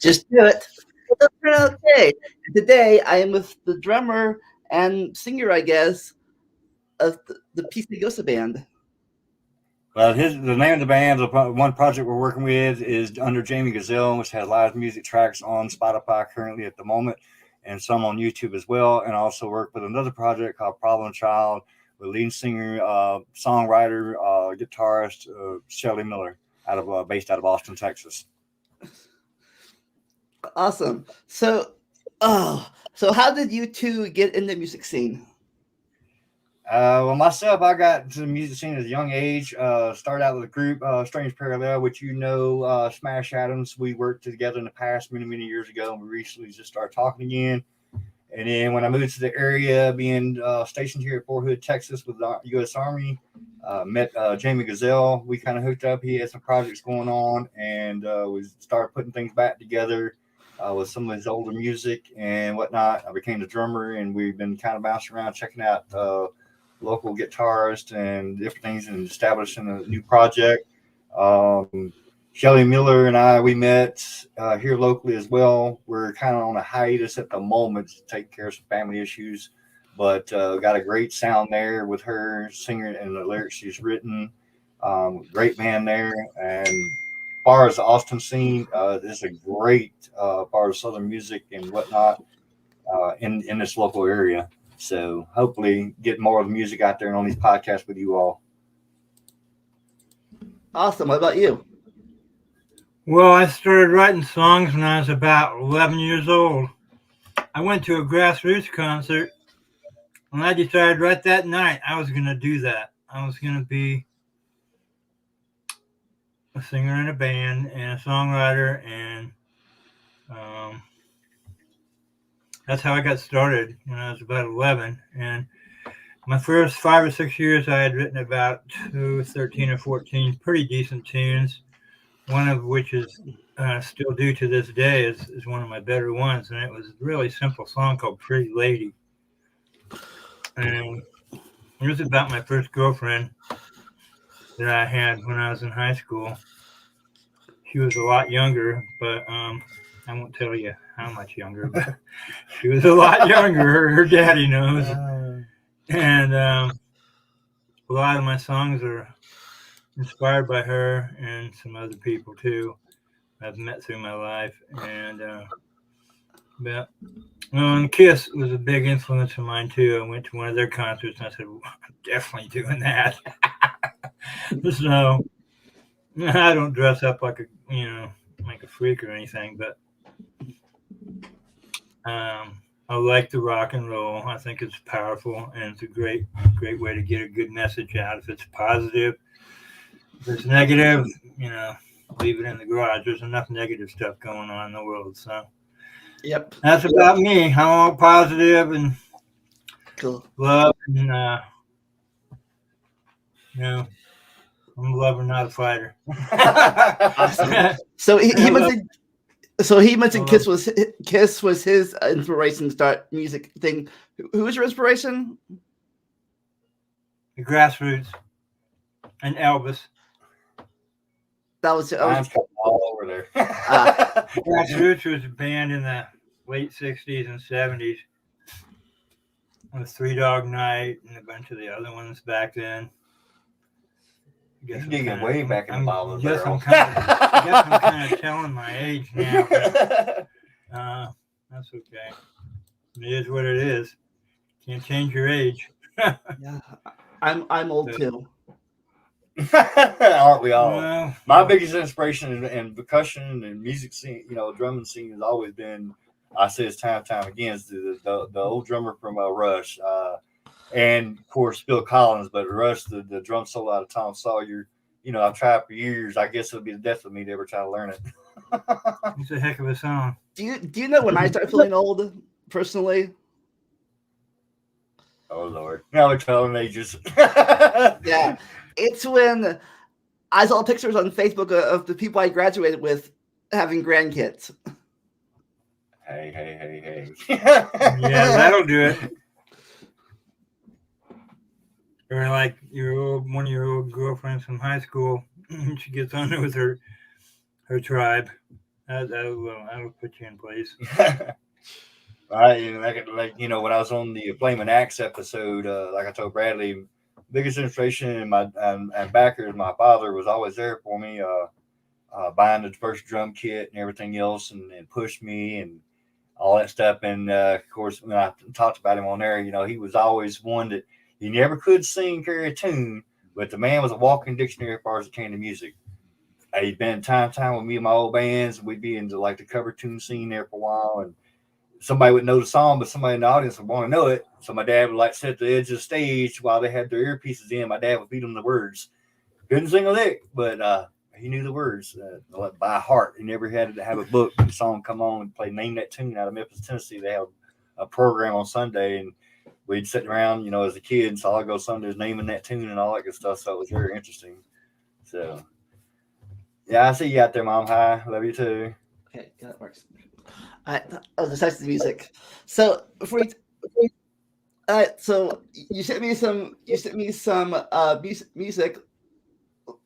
Just do it. It'll turn out okay. Today, I am with the drummer and singer, I guess, of the PC Gosa band. Well, the name of the band, the one project we're working with is under Jamie Gazelle, which has live music tracks on Spotify currently at the moment, and some on YouTube as well. And I also work with another project called Problem Child with lead singer, songwriter, guitarist Shelly Miller, based out of Austin, Texas. Awesome. So how did you two get in the music scene? Well, myself, I got to the music scene at a young age. Started out with a group, Strange Parallel, which Smash Adams. We worked together in the past many, many years ago, and we recently just started talking again. And then when I moved to the area, being stationed here at Fort Hood, Texas, with the U.S. Army, met Jamie Gazelle. We kind of hooked up. He had some projects going on, and we started putting things back together with some of his older music and whatnot. I became the drummer, and we've been kind of bouncing around, checking out local guitarists and different things, and establishing a new project. Shelly Miller and I, we met here locally as well. We're kind of on a hiatus at the moment to take care of some family issues, but got a great sound there with her singer and the lyrics she's written. Great band there. And as far as the Austin scene, there's a great part of Southern music and whatnot in this local area. So hopefully get more of the music out there and on these podcasts with you all. Awesome. What about you? Well, I started writing songs when I was about 11 years old. I went to a grassroots concert, and I decided right that night I was going to do that. I was going to be a singer in a band and a songwriter, and that's how I got started when I was about 11. And my first 5 or 6 years, I had written about 13 or 14 pretty decent tunes, one of which is still due to this day is one of my better ones. And it was a really simple song called Pretty Lady. And it was about my first girlfriend that I had when I was in high school. She was a lot younger, but I won't tell you how much younger, but she was a lot younger. Her daddy knows. And a lot of my songs are inspired by her and some other people too I've met through my life. And and Kiss was a big influence of mine too. I went to one of their concerts and I said, well, I'm definitely doing that. So I don't dress up like a freak or anything, but I like the rock and roll. I think it's powerful, and it's a great way to get a good message out. If it's positive, if it's negative, leave it in the garage. There's enough negative stuff going on in the world. So, Yep, that's about me. I'm all positive and cool. Love, and I'm a lover, not a fighter. Awesome. So he mentioned Kiss was his inspiration to start music thing. Who was your inspiration? The Grassroots and Elvis. That was all over there. Grassroots was a band in the late 60s and 70s with Three Dog Night and a bunch of the other ones back then. You're digging way back in the bottom of the barrel. I guess I'm kind of telling my age now, but that's okay. It is what it is. Can't change your age. Yeah, I'm old too. Aren't we all? My biggest inspiration in percussion and music scene, drumming scene has always been, I say it's time again, is the old drummer from Rush. And of course Phil Collins, but Rush, the drum solo out of Tom Sawyer, I've tried for years. I guess it'll be the death of me to ever try to learn it. It's a heck of a song. Do you know when I start feeling old personally? Oh Lord, now we're telling ages. Yeah, it's when I saw pictures on Facebook of the people I graduated with having grandkids. Hey. Yeah, that'll do it. Or like one of your old girlfriends from high school, she gets on with her tribe. That'll put you in place. When I was on the Flaming Axe episode, like I told Bradley, biggest inspiration and backer, my father was always there for me, buying the first drum kit and everything else, and pushed me and all that stuff. And of course, when I talked about him on there, he was always one that he never could sing, carry a tune, but the man was a walking dictionary as far as it came to music. He'd been time with me and my old bands. We'd be into like the cover tune scene there for a while, and somebody would know the song, but somebody in the audience would want to know it. So my dad would like sit at the edge of the stage while they had their earpieces in. My dad would feed them the words. Couldn't sing a lick, but he knew the words by heart. He never had to have a book. The song come on and play Name That Tune out of Memphis, Tennessee. They have a program on Sunday, and we'd sit around, as a kid. So I'll go Sundays naming that tune and all that good stuff. So it was very interesting. So, yeah, I see you out there, Mom. Hi. Love you too. Okay, yeah, that works. Besides the music. So before so you sent me some music.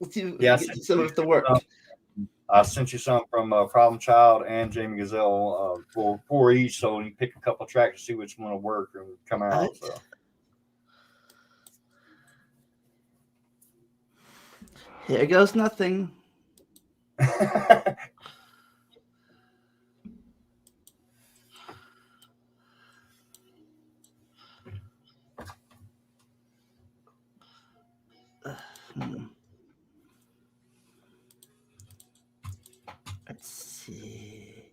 Let's see some of the work. I sent you some from Problem Child and Jamie Gazelle for each, so you pick a couple tracks to see which one will work and come out. Right. So. Here goes nothing. Let's see.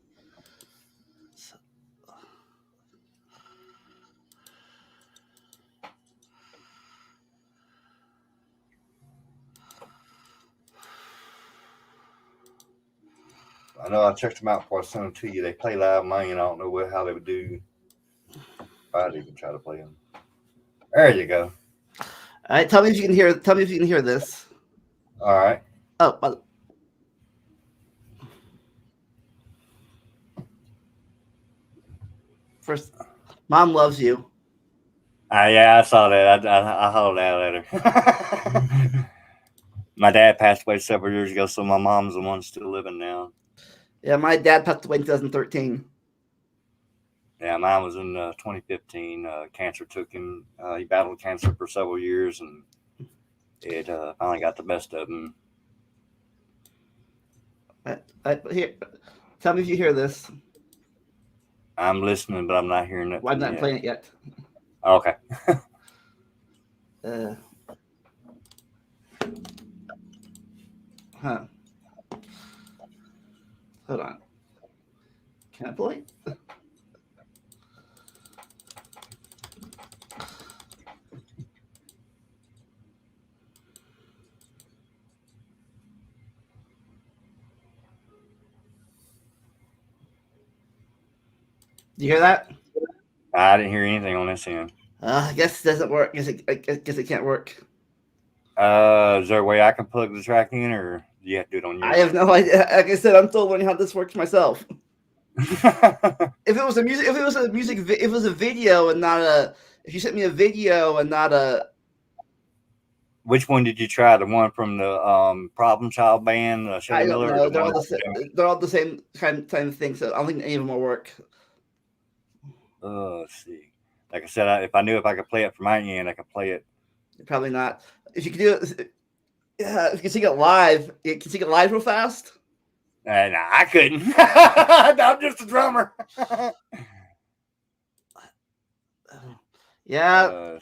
I know I checked them out before I sent them to you. They play live main. I don't know how they would do. I'd even try to play them. There you go. All right, tell me if you can hear this. All right. Oh, first, Mom loves you. Yeah, I saw that. I hold that later. My dad passed away several years ago, so my mom's the one still living now. Yeah, my dad passed away in 2013. Yeah, mine was in 2015. Cancer took him. He battled cancer for several years, and it finally got the best of him. Here, tell me if you hear this. I'm listening, but I'm not hearing it. Well, I'm not playing it yet. Okay. Hold on. Can I play? You hear that? I didn't hear anything on this end. I guess it doesn't work. I guess it can't work. Is there a way I can plug the track in, or do you have to do it on your? I have no idea. Like I said, I'm still learning how this works myself. If it was a video and not a, if you sent me a video and not a. Which one did you try? The one from the Problem Child band, I don't know. They're all the same kind of thing. So I don't think any of them will work. Let's see. Like I said, if I knew if I could play it from my end, I could play it. Probably not. If you could do it, if you can sing it live, you can sing it live real fast. Nah, I couldn't. I'm just a drummer. Yeah.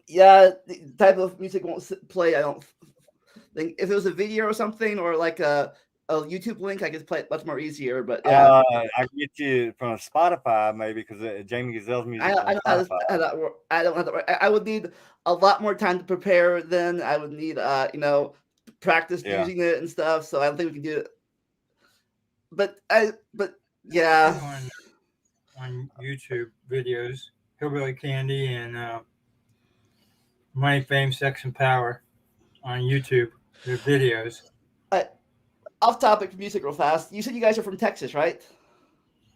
The type of music won't play. I don't think if it was a video or something, or like a YouTube link, I could play it much more easier. But yeah, I can get you from Spotify maybe because Jamie Gazelle's music. I don't have that work. I would need a lot more time to prepare. Then I would need practice using it and stuff. So I don't think we can do it. But yeah, on YouTube videos, Hillbilly Candy and Money, Fame, Sex, and Power on YouTube. Their videos. Off topic music real fast. You said you guys are from Texas, right?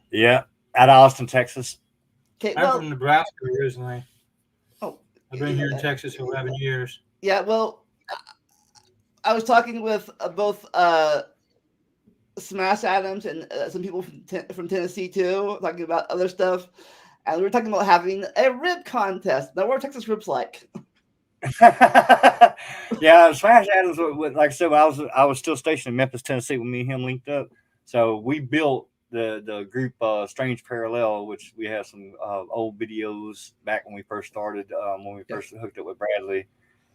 Yeah, out of Austin, Texas. Okay, I'm from Nebraska originally. Oh, I've been here in Texas for 11 years. Yeah, well, I was talking with both Smash Adams and some people from Tennessee too, talking about other stuff. And we were talking about having a rib contest. Now, what are Texas ribs like? Yeah, Smash Adams. Like I said, I was still stationed in Memphis, Tennessee when me and him linked up. So we built the group Strange Parallel, which we have some old videos back when we first started, when we first hooked up with Bradley.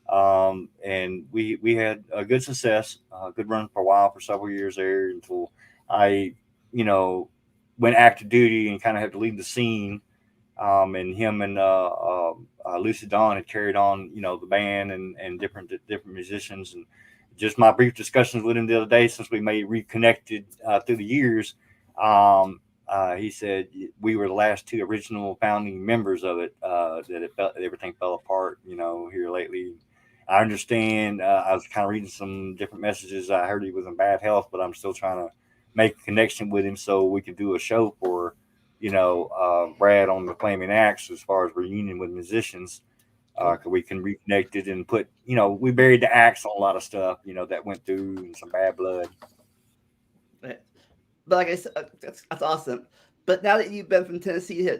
And we had a good success, a good run for a while, for several years there, until I, went active duty and kind of had to leave the scene. And him and Lucy Dawn had carried on, the band and different musicians. And just my brief discussions with him the other day, since we reconnected through the years, he said we were the last two original founding members of it. Everything fell apart, here lately. I understand. I was kind of reading some different messages. I heard he was in bad health, but I'm still trying to make a connection with him so we could do a show for, Brad on the Flaming Axe as far as reunion with musicians. Cause we can reconnect it and put, we buried the axe on a lot of stuff, that went through and some bad blood. Right. But like I said, that's awesome. But now that you've been from Tennessee,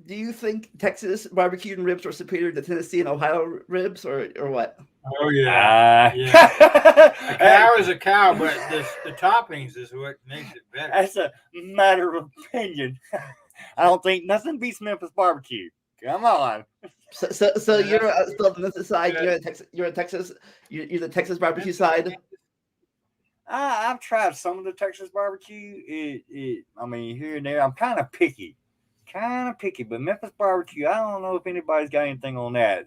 do you think Texas barbecue and ribs are superior to Tennessee and Ohio ribs, or what? Oh yeah, yeah. A cow is a cow, but the toppings is what makes it better. That's a matter of opinion. I don't think nothing beats Memphis barbecue. Come on. So you're still on the Memphis side. You're the Texas barbecue side. I've tried some of the Texas barbecue. I mean, here and there. I'm kind of picky, but Memphis barbecue, I don't know if anybody's got anything on that.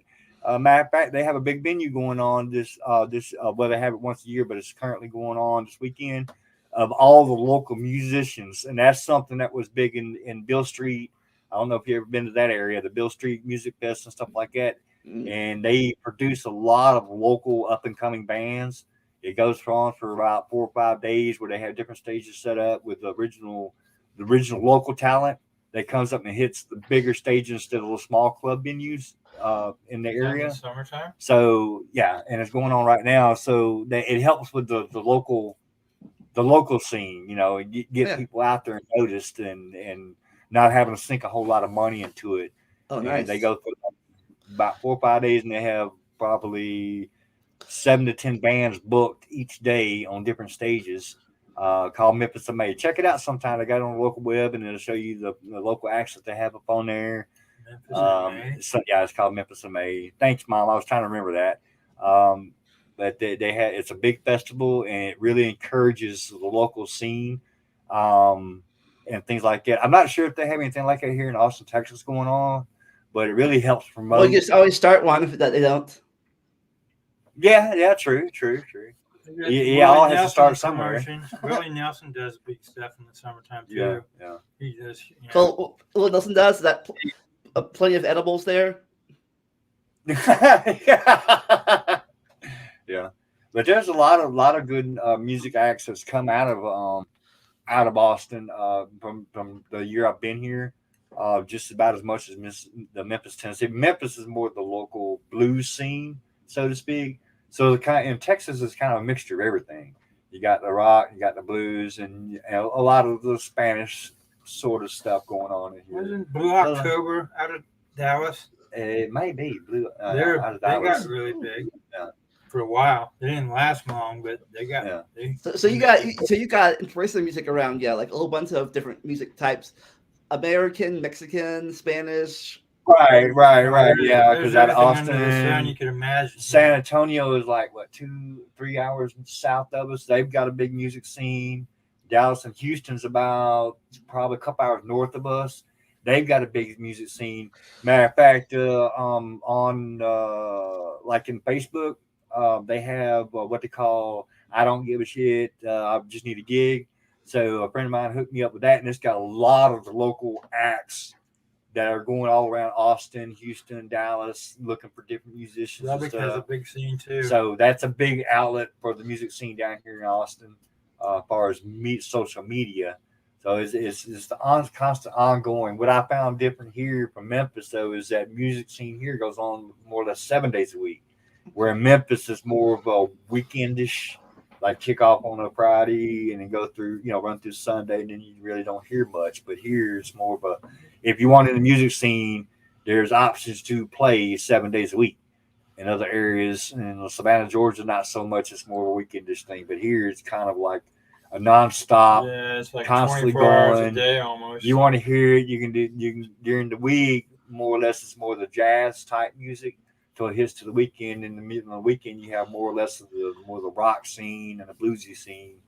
Matter of fact, they have a big venue going on well, they have it once a year, but it's currently going on this weekend, of all the local musicians. And that's something that was big in Bill Street. I don't know if you've ever been to that area, the Bill Street Music Fest and stuff like that. And they produce a lot of local up and coming bands. It goes on for about 4 or 5 days, where they have different stages set up with the original local talent that comes up and hits the bigger stages instead of the small club venues in the area. In the summertime. So yeah, and it's going on right now. So it helps with the local scene. Get people out there and noticed, and not having to sink a whole lot of money into it. Oh, nice. And they go through about 4 or 5 days, and they have probably 7 to 10 bands booked each day on different stages. Called Memphis in May. Check it out sometime. I got it on the local web, and it'll show you the local acts that they have up on there. It's called Memphis in May. Thanks, Mom. I was trying to remember that. But they had, it's a big festival, and it really encourages the local scene and things like that. I'm not sure if they have anything like that here in Austin, Texas going on, but it really helps promote. Well, you just always start one if they don't. Yeah, true. Yeah, all has to start somewhere. Willie Nelson does big stuff in the summertime too. Yeah. He does. So Willie Nelson does that. Plenty of edibles there. Yeah, but there's a lot of good music acts that's come out of Austin from the year I've been here. Just about as much as the Memphis, Tennessee. Memphis is more the local blues scene, so to speak. So in Texas is kind of a mixture of everything. You got the rock, you got the blues, and a lot of the Spanish sort of stuff going on in here. Wasn't Blue October out of Dallas? It may be Blue. They got really big for a while. They didn't last long, but they got. Yeah. So you got inspirational music around, like a whole bunch of different music types: American, Mexican, Spanish. Right. Yeah, because out of Austin, you could imagine. San Antonio is like 2-3 hours south of us. They've got a big music scene. Dallas and Houston's about probably a couple hours north of us. They've got a big music scene. Matter of fact, on like in Facebook, they have what they call "I don't give a shit. I just need a gig." So a friend of mine hooked me up with that, and it's got a lot of the local acts that are going all around Austin, Houston, Dallas, looking for different musicians. Lubbock has a big scene too. So that's a big outlet for the music scene down here in Austin, as far as social media. So it's the constant ongoing. What I found different here from Memphis, though, is that music scene here goes on more or less 7 days a week, where in Memphis is more of a weekendish like kick off on a Friday and then go through, run through Sunday, and then you really don't hear much. But here it's more of a, if you want in the music scene, there's options to play 7 days a week. In other areas, in Savannah, Georgia, not so much. It's more of a weekendish thing. But here it's kind of like a nonstop, it's like constantly 24 hours a going. day almost. You want to hear it, you can during the week, more or less it's more the jazz type music till it hits to the weekend. In the middle of the weekend, you have more or less of the rock scene and the bluesy scene.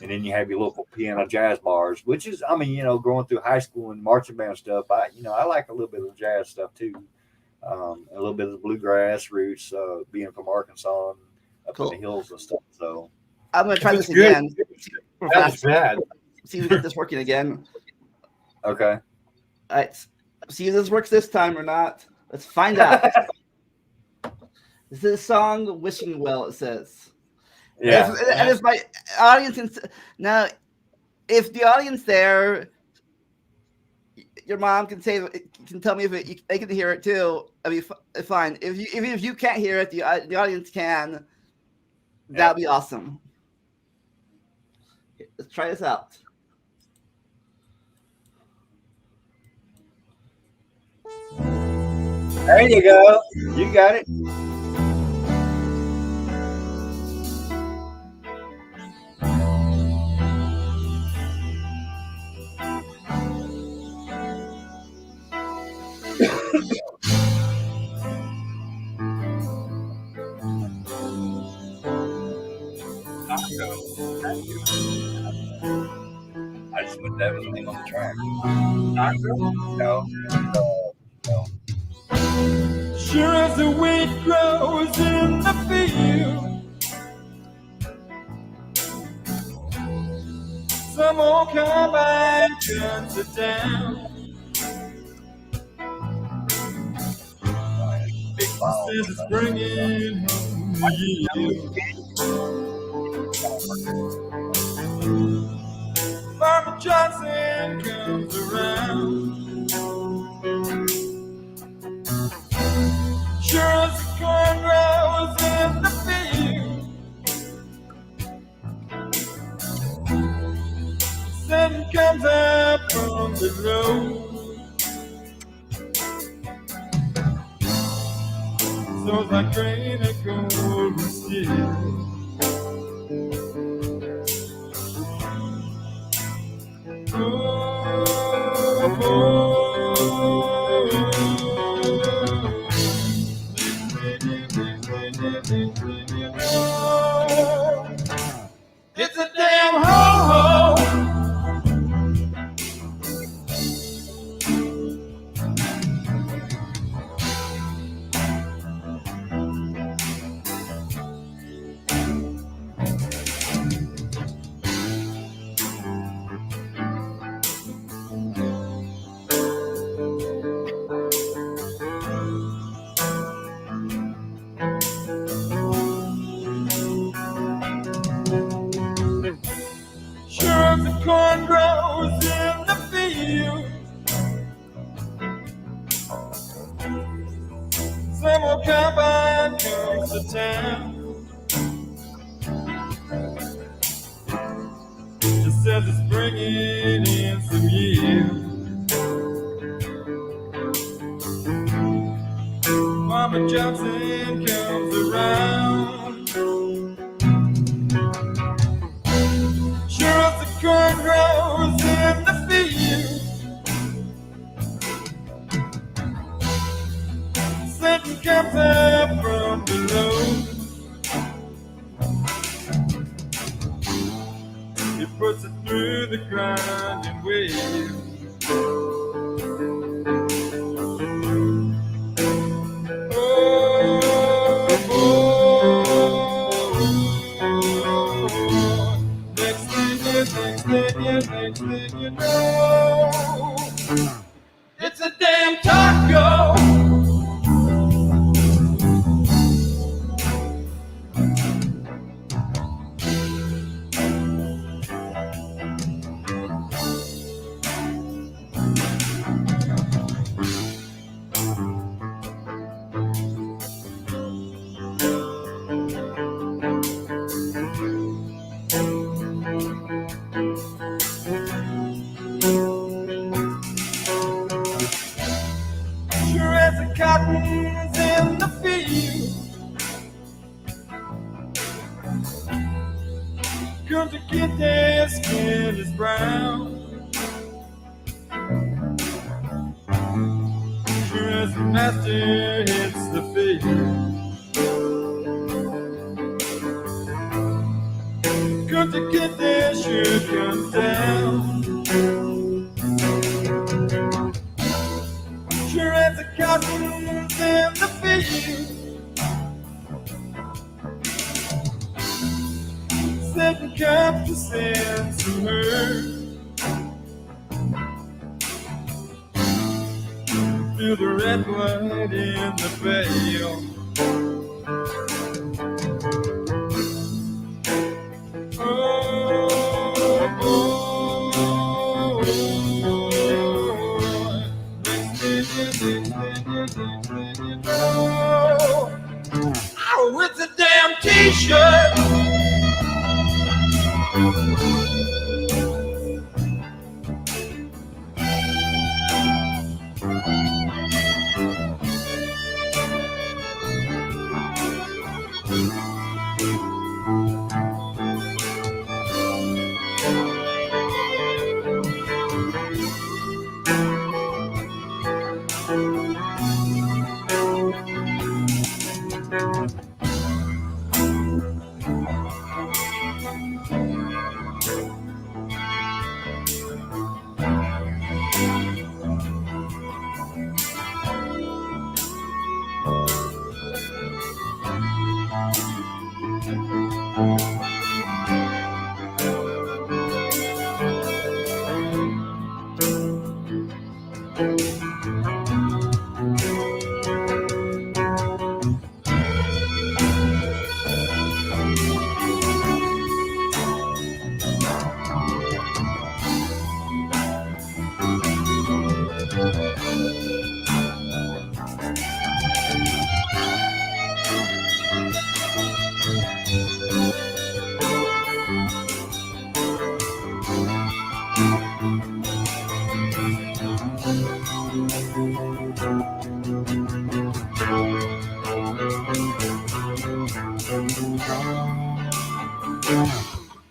And then you have your local piano jazz bars, which is, going through high school and marching band stuff, I like a little bit of jazz stuff too. A little bit of the bluegrass roots, being from Arkansas and up in the hills and stuff. So I'm gonna try this good. again. That was bad. See if we get this working again. okay. All right. See if this works this time or not. Let's find out. This is a song "Wishing Well." It says. Yeah. And if my audience now, if the audience there, your mom can tell me if they can hear it too. I mean, fine. If you can't hear it, the audience can. That'd be awesome. Let's try this out. There you go. You got it. I just put that name on the track. No. Sure as the wheat grows in the field, some old combine cuts it down. Says it's bringing home the yield. Farmer Johnson comes around. Sure as the corn grows in the field, sun comes up from below. So's like grain of gold and steel. It's a damn ho-ho. Corn grows in the field. Some old combine comes to town. Just says it's bringing in some yield. Farmer Johnson comes around. Sure as the corn grows in the field, something comes up from below. It puts it through the grinding wheel. Next thing you know, it's a damn taco. cotton's in the field. Come to get their skin is brown. Sure as the master hits the field. Come to get their shirt comes down. Sure as the cotton's in the field. Setting cup to send some hurt. Feel the red blood in the veil. Oh, it's a damn t-shirt.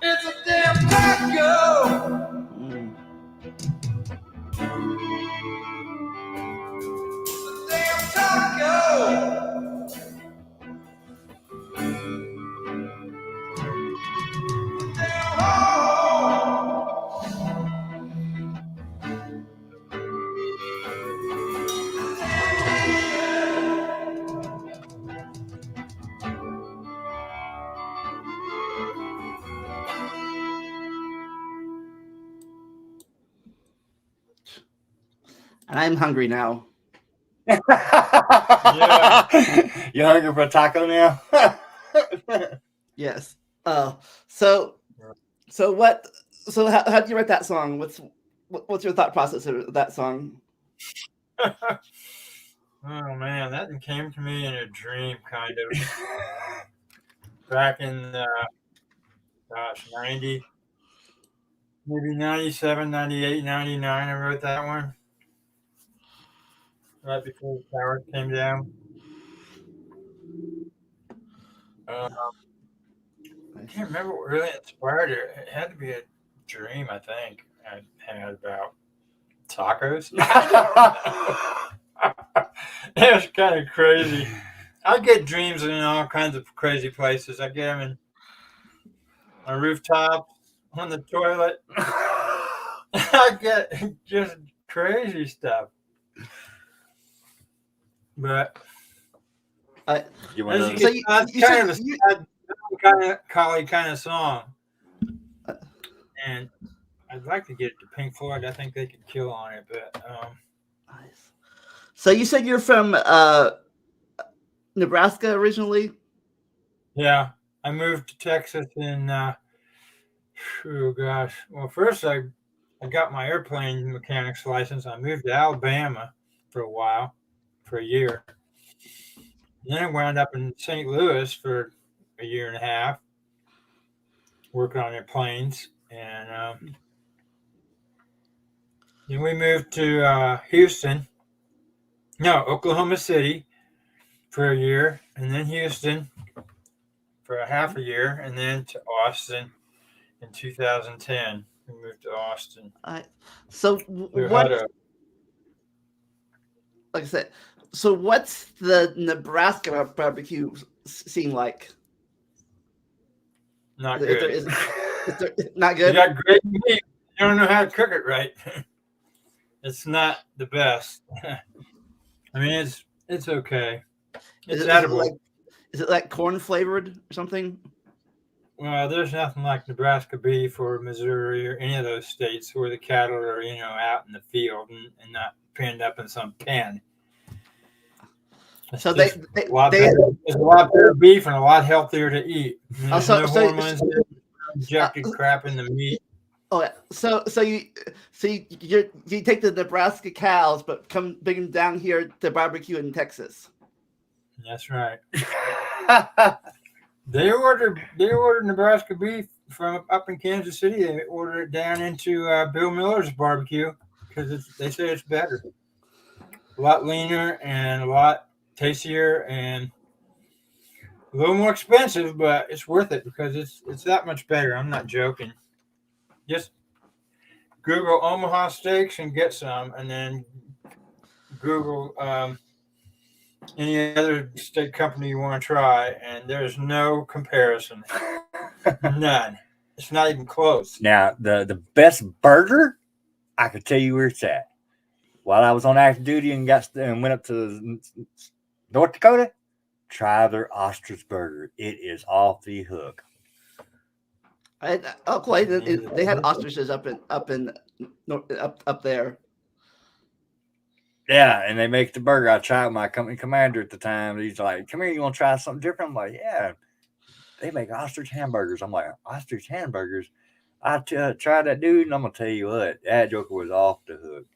It's a damn taco. It's a damn taco. Damn ho. And I'm hungry now. Yeah. You hungry for a taco now? Yes. So what? So how do you write that song? What's your thought process of that song? Oh man, that came to me in a dream, kind of. Back in, 90, maybe 97, 98, 99, I wrote that one. Right before the tower came down. I can't remember what really inspired it. It had to be a dream, I think, I had about tacos. It was kind of crazy. I get dreams in all kinds of crazy places. I get them in a rooftop, on the toilet. I get just crazy stuff. But You as want you to? can tell, it's kind of a sad, melancholy kind of song. And I'd like to get it to Pink Floyd. I think they could kill on it, but Nice. So you said you're from Nebraska originally? yeah, I moved to Texas in oh gosh. Well, first I got my airplane mechanics license. I moved to Alabama for a while, for a year. And then I wound up in St. Louis for a year and a half, working on their planes. And then we moved to Houston, No, Oklahoma City for a year, and then Houston for a half a year, and then to Austin in 2010. We moved to Austin. So We what? had a Like I said, so what's the Nebraska barbecue scene like? not If good. there is not You good. got great meat. You don't know how to cook it right. It's not the best. I mean, it's okay. It's edible. Is it like corn flavored or something? Well, there's nothing like Nebraska beef or Missouri or any of those states where the cattle are, out in the field and not pinned up in some pen. It's So it's a lot better beef and a lot healthier to eat. There's no hormones, injected crap in the meat. Oh, so you take the Nebraska cows, but bring them down here to barbecue in Texas. That's right. They order Nebraska beef from up in Kansas City. They order it down into Bill Miller's barbecue because they say it's better, a lot leaner and a lot tastier and a little more expensive, but it's worth it because it's that much better. I'm not joking. Just Google Omaha steaks and get some, and then Google any other steak company you want to try, and there's no comparison. None. It's not even close. Now, the best burger, I could tell you where it's at. While I was on active duty and went up to North Dakota, try their ostrich burger. It is off the hook. They had ostriches up there. Yeah, and they make the burger. I tried with my company commander at the time. He's like, "Come here, you want to try something different?" I'm like, "Yeah." They make ostrich hamburgers. I'm like, "Ostrich hamburgers?" I tried that, dude, and I'm gonna tell you what, that joker was off the hook.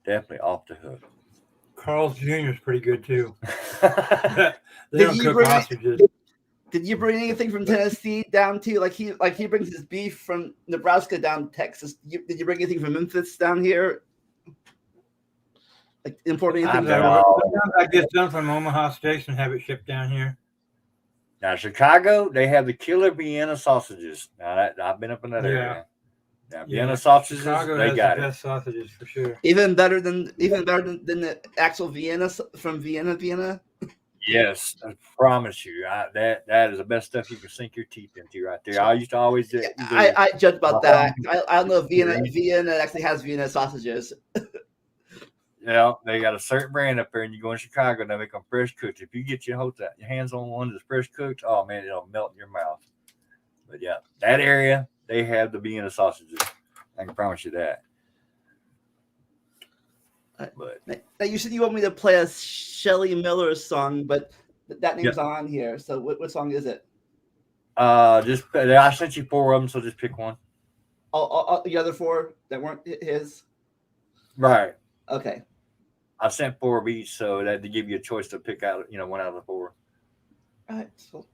Definitely off the hook. Carl's Jr. is pretty good too. They Did don't you cook ostriches. Did you bring anything from Tennessee down to like he brings his beef from Nebraska down to Texas? Did you bring anything from Memphis down here? Like importing anything? I get some from Omaha Steaks and have it shipped down here. Now Chicago, they have the killer Vienna sausages. Now I've been up in that area. Now Vienna sausages, Chicago they has got the it. best sausages for sure. Even better than the actual Vienna from Vienna. Yes, I promise you, that is the best stuff you can sink your teeth into right there. I used to always do. I judge about that. I don't know if Vienna actually has Vienna sausages. Yeah, they got a certain brand up there, and you go in Chicago, and they make them fresh cooked. If you get your hands on one that's fresh cooked, oh man, it'll melt in your mouth. But yeah, that area, they have the Vienna sausages. I can promise you that. But now you said you want me to play a Shelley Miller song, but that name's on here. So what song is it? I sent you 4 of them, so just pick one. All the other 4 that weren't his. Right. Okay. I sent 4 of each, so that to give you a choice to pick out, one out of the 4. All right. So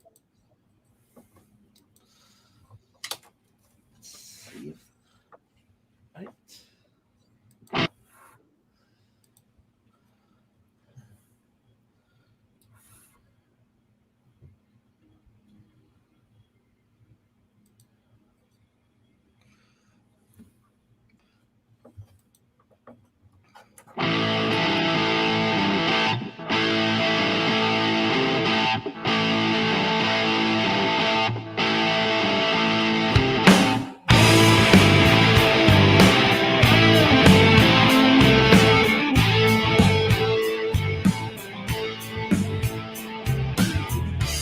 let's see. All right.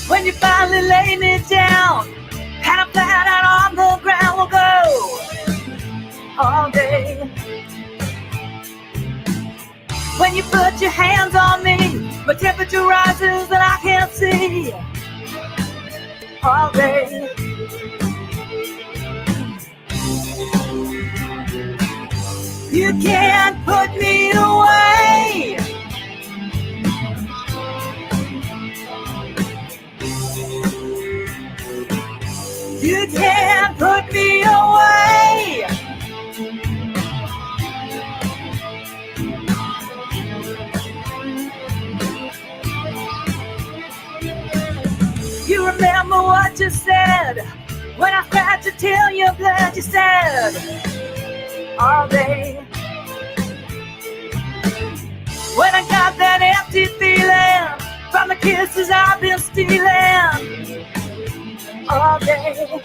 When you finally lay me down and I'm flat out on the ground, we'll go all day. When you put your hands on me, my temperature rises and I can't see all day. You can't put me away. You can't put me away. remember what you said when I tried to tell you that you said all day. When I got that empty feeling from the kisses I've been stealing all day.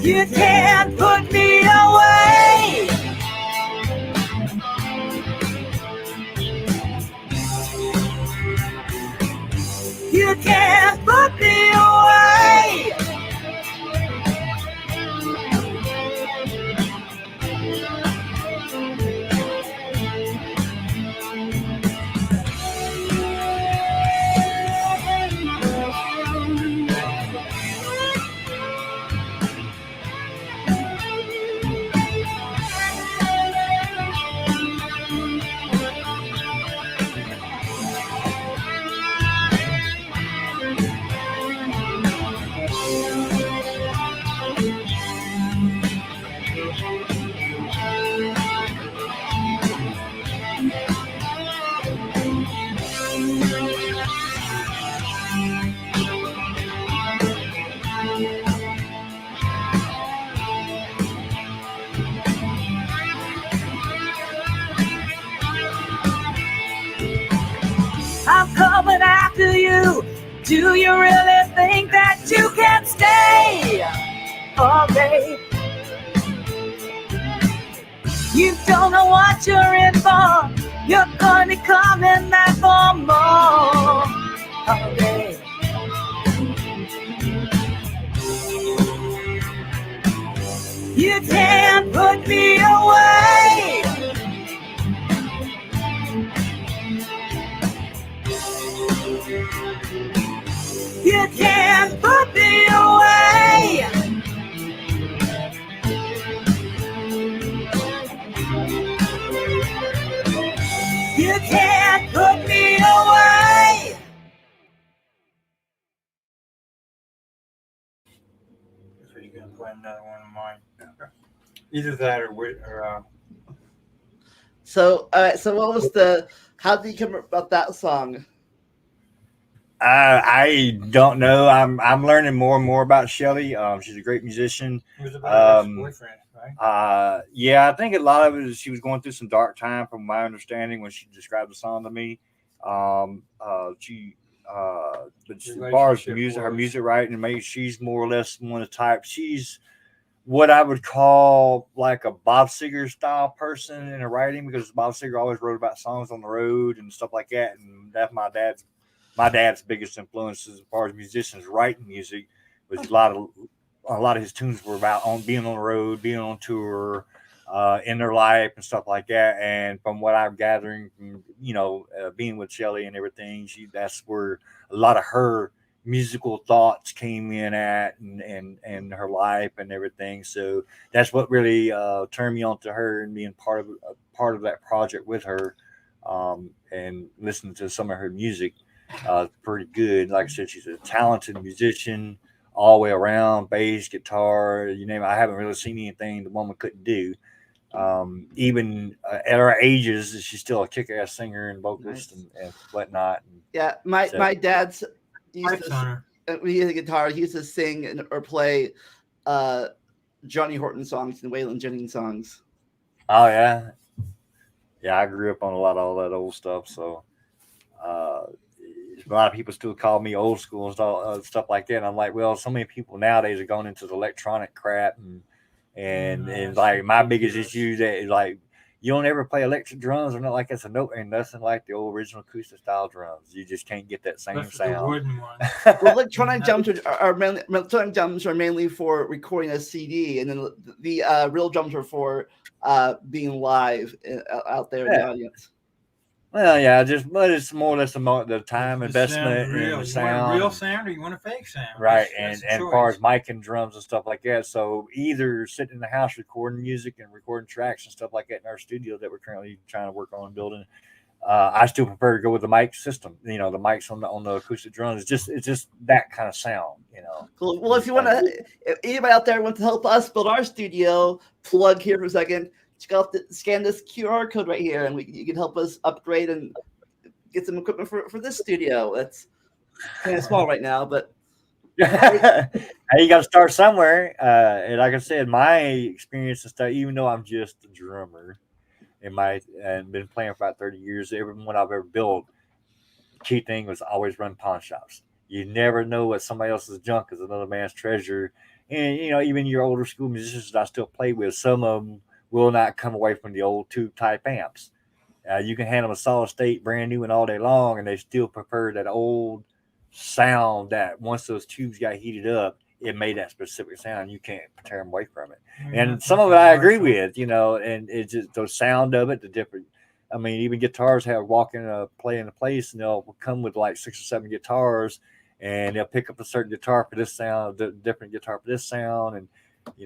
You can't put me away. You can't put me away. I'm coming after you. Do you really think that you can stay all day? You don't know what you're in for. You're gonna be coming back for more all day. You can't put me away. You can't put me away. You can't put me away. So you're gonna play another one of mine. Either that or So, all right. So, what was the? How did you come up about that song? I don't know. I'm learning more and more about Shelly. She's a great musician. it was about her boyfriend, right? Yeah, I think a lot of it is she was going through some dark time, from my understanding, when she described the song to me. But as far as music, her music writing, maybe she's more or less one of the type. She's what I would call like a Bob Seger style person in her writing, because Bob Seger always wrote about songs on the road and stuff like that, and that's my dad's biggest influence as far as musicians writing music. Was a lot of his tunes were about being on the road, being on tour, in their life and stuff like that. And from what I'm gathering, from, being with Shelly and everything, that's where a lot of her musical thoughts came in at, and her life and everything. So that's what really turned me on to her, and being part of that project with her, and listening to some of her music. Pretty good. Like I said, she's a talented musician all the way around, bass, guitar, you name it. I haven't really seen anything the woman couldn't do. Even at her ages, she's still a kick-ass singer and vocalist. Nice. and whatnot. Yeah, my dad's used to, when he had a guitar, he used to sing or play Johnny Horton songs and Waylon Jennings songs. Oh yeah, yeah. I grew up on a lot of all that old stuff, so a lot of people still call me old school and stuff like that. And I'm like, well, so many people nowadays are going into the electronic crap, and like my biggest issue that is like, you don't ever play electric drums or not, like it's a note, and nothing like the old original acoustic style drums. You just can't get that same sound. The wooden one. Well, electronic drums are mainly for recording a CD, and then the real drums are for being live out there in the audience. Well, yeah, but it's more or less the time investment real. in the You sound. want a real sound, or you want a fake sound? Right, That's and as far as mic and drums and stuff like that. So either sitting in the house recording music and recording tracks and stuff like that in our studio that we're currently trying to work on building. I still prefer to go with the mic system. The mics on the acoustic drums. It's just that kind of sound. Cool. Well, if you want to, if anybody out there wants to help us build our studio, plug here for a second. Scan this QR code right here, and you can help us upgrade and get some equipment for this studio. That's kind of small right now, but Hey, you got to start somewhere. And like I said, my experience and stuff, even though I'm just a drummer and been playing for about 30 years, everyone I've ever built, key thing was always run pawn shops. You never know what somebody else's junk is another man's treasure. And, even your older school musicians that I still play with, some of them will not come away from the old tube type amps. You can hand them a solid state, brand new, and all day long, and they still prefer that old sound that once those tubes got heated up, it made that specific sound. You can't tear them away from it. And some of it I agree with, and it's just the sound of it, the different. I mean, even guitars have play in a place, and they'll come with like 6 or 7 guitars, and they'll pick up a certain guitar for this sound, the different guitar for this sound, and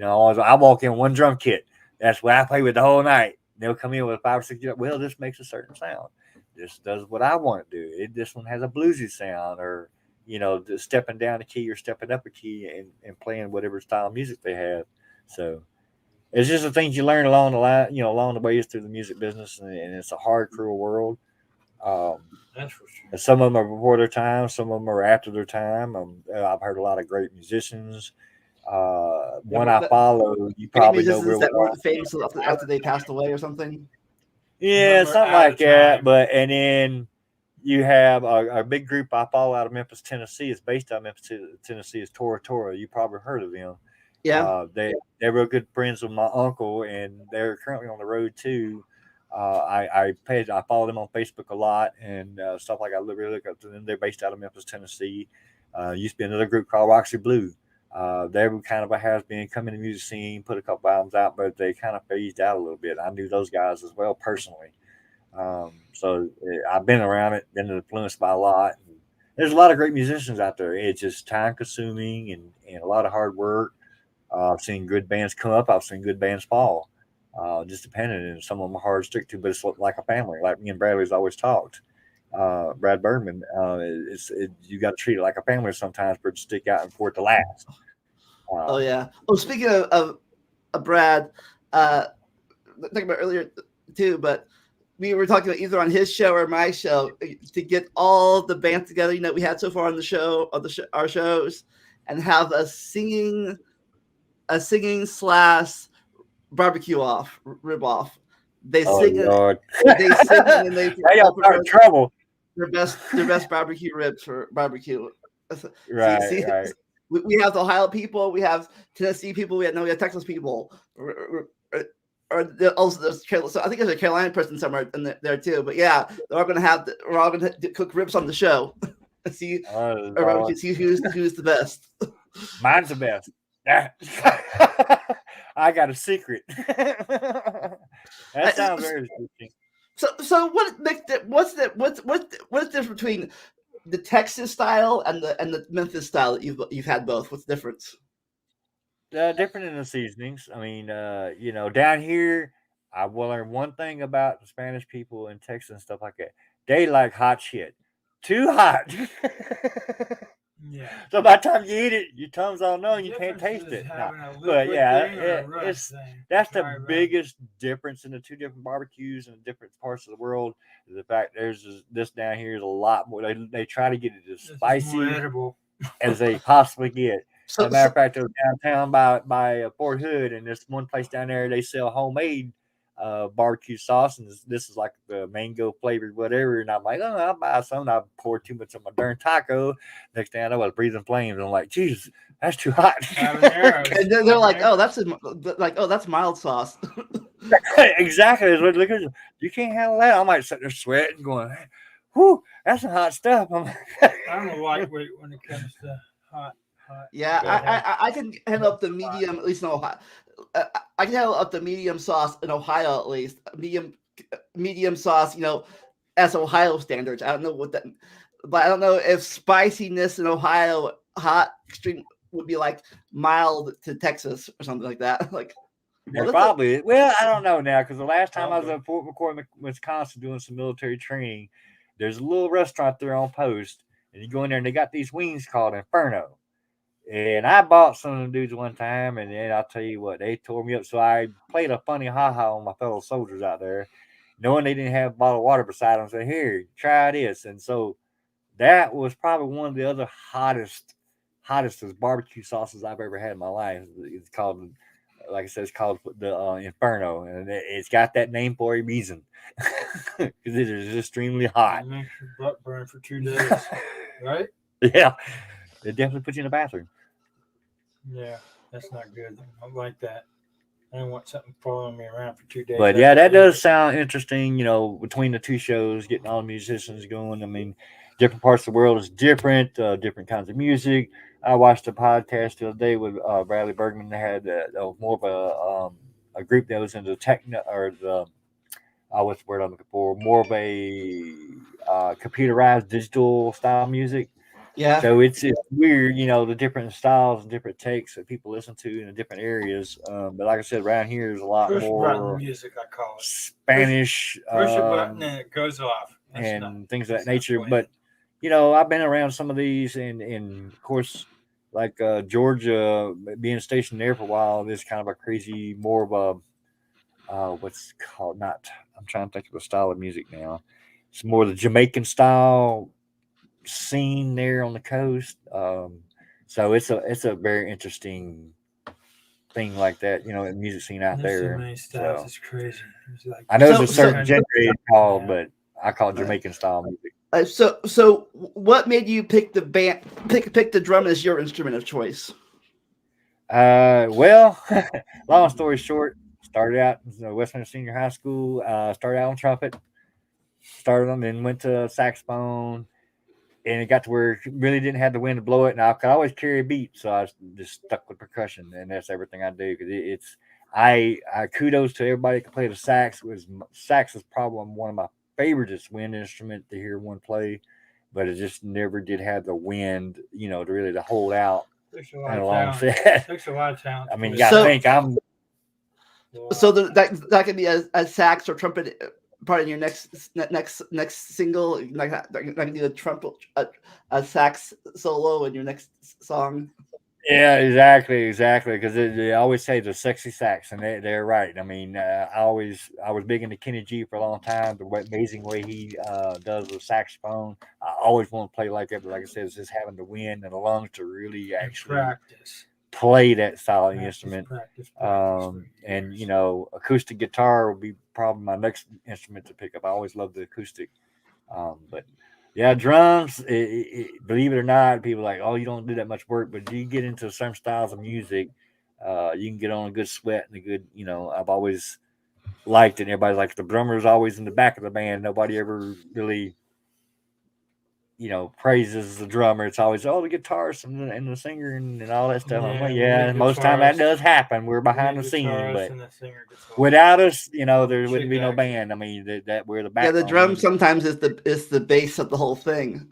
I walk in one drum kit. That's what I play with the whole night. They'll come in with 5 or 6 guitars. Well, this makes a certain sound. This does what I want to do. This one has a bluesy sound, or just stepping down a key or stepping up a key and playing whatever style of music they have. So it's just the things you learn along the line, along the ways through the music business, and it's a hard, cruel world. That's for sure. Some of them are before their time, some of them are after their time. I've heard a lot of great musicians. One I follow, you probably know real that well. weren't famous after they passed away or something. Yeah, something like that. But and then you have a big group I follow out of Memphis, Tennessee. It's based out of Memphis, Tennessee. Is Tora Tora. You probably heard of them. Yeah. They're real good friends with my uncle, and they're currently on the road too. I follow them on Facebook a lot and stuff like I really look up to them. They're based out of Memphis, Tennessee. Used to be another group called Roxy Blue. They were kind of a has-been, come in the music scene, put a couple albums out, but they kind of phased out a little bit. I knew those guys as well personally. So I've been around it, been influenced by a lot. And there's a lot of great musicians out there. It's just time-consuming and a lot of hard work. I've seen good bands come up. I've seen good bands fall. Just depending, and some of them are hard to stick to, but it's like a family. Like me and Bradley's always talked. Brad Bergman, you got to treat it like a family sometimes for it to stick out and for it to last. Oh yeah. Oh, speaking of Brad, talking about earlier too, but we were talking about either on his show or my show to get all the bands together. We had so far on the show, our shows, and have a singing / barbecue off, rib off. They sing it. They sing it and they start trouble. Their best barbecue ribs for barbecue. Right, right. We have the Ohio people, we have Tennessee people, we have Texas people, or also there's so I think there's a Carolina person somewhere in there too. But yeah, we're all gonna cook ribs on the show. see who's the best. Mine's the best. I got a secret. That sounds very interesting. So what's the difference between the Texas style and the Memphis style that you've had both? What's the difference? Different in the seasonings. I mean, down here, I will learn one thing about the Spanish people in Texas and stuff like that. They like hot shit. Too hot. Yeah. So by the time you eat it, your tongue's all numb, you can't taste it. But yeah, that's the biggest difference in the two different barbecues and different parts of the world. Is the fact there's this down here is a lot more. They try to get it as spicy as they possibly get. As a matter of fact, I was downtown by Fort Hood, and there's one place down there they sell homemade barbecue sauce, and this is like the mango flavored whatever. And I'm like, oh, I'll buy some. I poured too much on my darn taco. Next thing I know, I was breathing flames. And I'm like, Jesus, that's too hot. And they're like, oh, that's mild sauce. Exactly. Look at you can't handle that. I might sit there sweating, going, whoo, that's some hot stuff. I'm a lightweight when it comes to hot. Yeah, I can handle up the medium, at least in Ohio. I can handle up the medium sauce in Ohio, at least medium sauce. As Ohio standards. I don't know what that, but I don't know if spiciness in Ohio hot extreme would be like mild to Texas or something like that. Like probably. Well, I don't know now because the last time I was at Fort McCoy, Wisconsin, doing some military training, there's a little restaurant there on post, and you go in there and they got these wings called Inferno. And I bought some of them dudes one time, and then I'll tell you what, they tore me up. So I played a funny ha-ha on my fellow soldiers out there. knowing they didn't have a bottle of water beside them, said, "Here, try this." And so that was probably one of the other hottest barbecue sauces I've ever had in my life. It's called, like I said, it's called the Inferno, and it's got that name for a reason because it is extremely hot. It makes your butt burn for 2 days, right? Yeah, it definitely puts you in the bathroom. Yeah, that's not good. I don't like that. I don't want something following me around for 2 days. But yeah, that does sound interesting. Between the two shows, getting all the musicians going. I mean, different parts of the world is different. Different kinds of music. I watched a podcast the other day with Bradley Bergman. They had more of a group that was into techno or the what's the word I'm looking for? More of a computerized digital style music. Yeah. So it's weird, the different styles and different takes that people listen to in the different areas. But like I said, around here there's a lot push button more music, I call it. Spanish Push a button and it goes off. and things of that nature. But I've been around some of these, and of course, like Georgia, being stationed there for a while, there's kind of a crazy, more of a what's called not. I'm trying to think of the style of music now. It's more the Jamaican style scene there on the coast. So it's a very interesting thing like that, music scene out There's there. So many styles, So, it's crazy. Like, I know there's a certain so- genre it's called, but I call it Jamaican style music. So what made you pick the band? Pick the drum as your instrument of choice? Well, long story short, started out in Westminster Senior High School. Started out on trumpet, started on, then went to saxophone, and it got to where it really didn't have the wind to blow it. And I could always carry a beat, so I just stuck with percussion, and that's everything I do. Because I kudos to everybody that can play the sax. Sax is probably one of my favoriteest wind instrument to hear one play, but it just never did have the wind, to really to hold out. Takes a lot of talent. Takes a lot of talent. I mean, you got to think I'm. So that could be a sax or trumpet part in your next single. Like I can do a trumpet, a sax solo in your next song. Yeah, exactly. Because they always say the sexy sax, and they're right. I mean, I was big into Kenny G for a long time. The amazing way he does the saxophone, I always want to play like that. But like I said, it's just having the wind and the lungs to really actually practice. Play that style of instrument. Practice. And acoustic guitar will be probably my next instrument to pick up. I always love the acoustic. But yeah, drums, believe it or not, people are like, oh, you don't do that much work, but you get into certain styles of music, you can get on a good sweat and a good, I've always liked it. Everybody's like, the drummer's always in the back of the band. Nobody ever really, praises the drummer. It's always, the guitarist and the singer and all that stuff. I'm like, yeah, most time that does happen. We're behind the scene, but without us, there wouldn't be no band. I mean, that we're the backbone. Yeah, the drum sometimes is the base of the whole thing.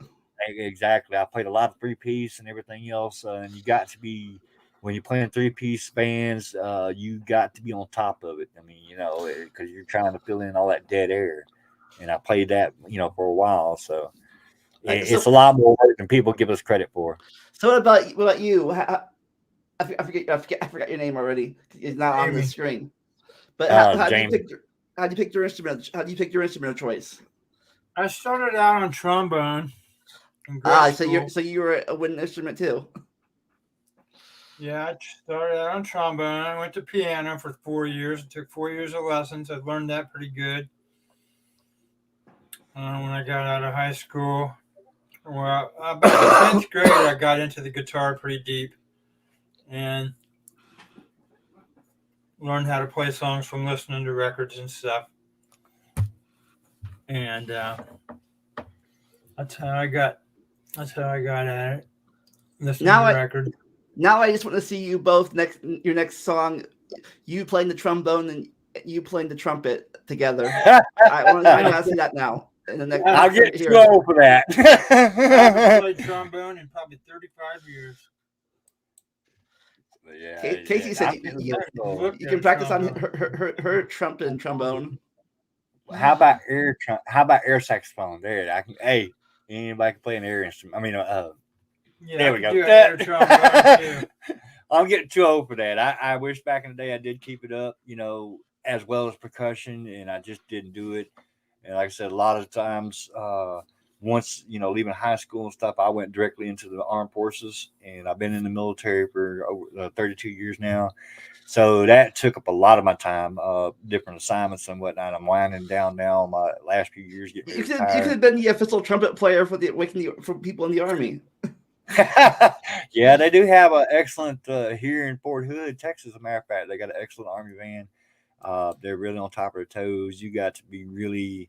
Exactly. I played a lot of 3-piece and everything else, and you got to be, when you're playing 3-piece bands, you got to be on top of it. I mean, because you're trying to fill in all that dead air, and I played that, for a while, so. It's a lot more work than people give us credit for. So what about you? I forgot your name already. It's not on the screen. But how do you pick your instrument? How do you pick your instrument of choice? I started out on trombone. So you were a wind instrument too. Yeah, I started out on trombone. I went to piano for 4 years. It took 4 years of lessons. I learned that pretty good. When I got out of high school. Well, about the 10th grade, I got into the guitar pretty deep and learned how to play songs from listening to records and stuff. And that's how I got at it. Listening to records. Now I just want to see you both your next song, you playing the trombone and you playing the trumpet together. I want to see that now. I'll get too old for that. I haven't played trombone in probably 35 years. Yeah, Casey said you can practice on her trumpet and trombone. How about air saxophone? There, anybody can play an air instrument. I mean, there we go. I'm getting too old for that. I wish back in the day I did keep it up. as well as percussion, and I just didn't do it. And like I said, a lot of times, once leaving high school and stuff, I went directly into the armed forces, and I've been in the military for over 32 years now. So that took up a lot of my time, different assignments and whatnot. I'm winding down now. My last few years getting You could retired. have been the official trumpet player for for people in the Army. Yeah, they do have an excellent here in Fort Hood, Texas. As a matter of fact, they got an excellent Army band. They're really on top of their toes. You got to be really,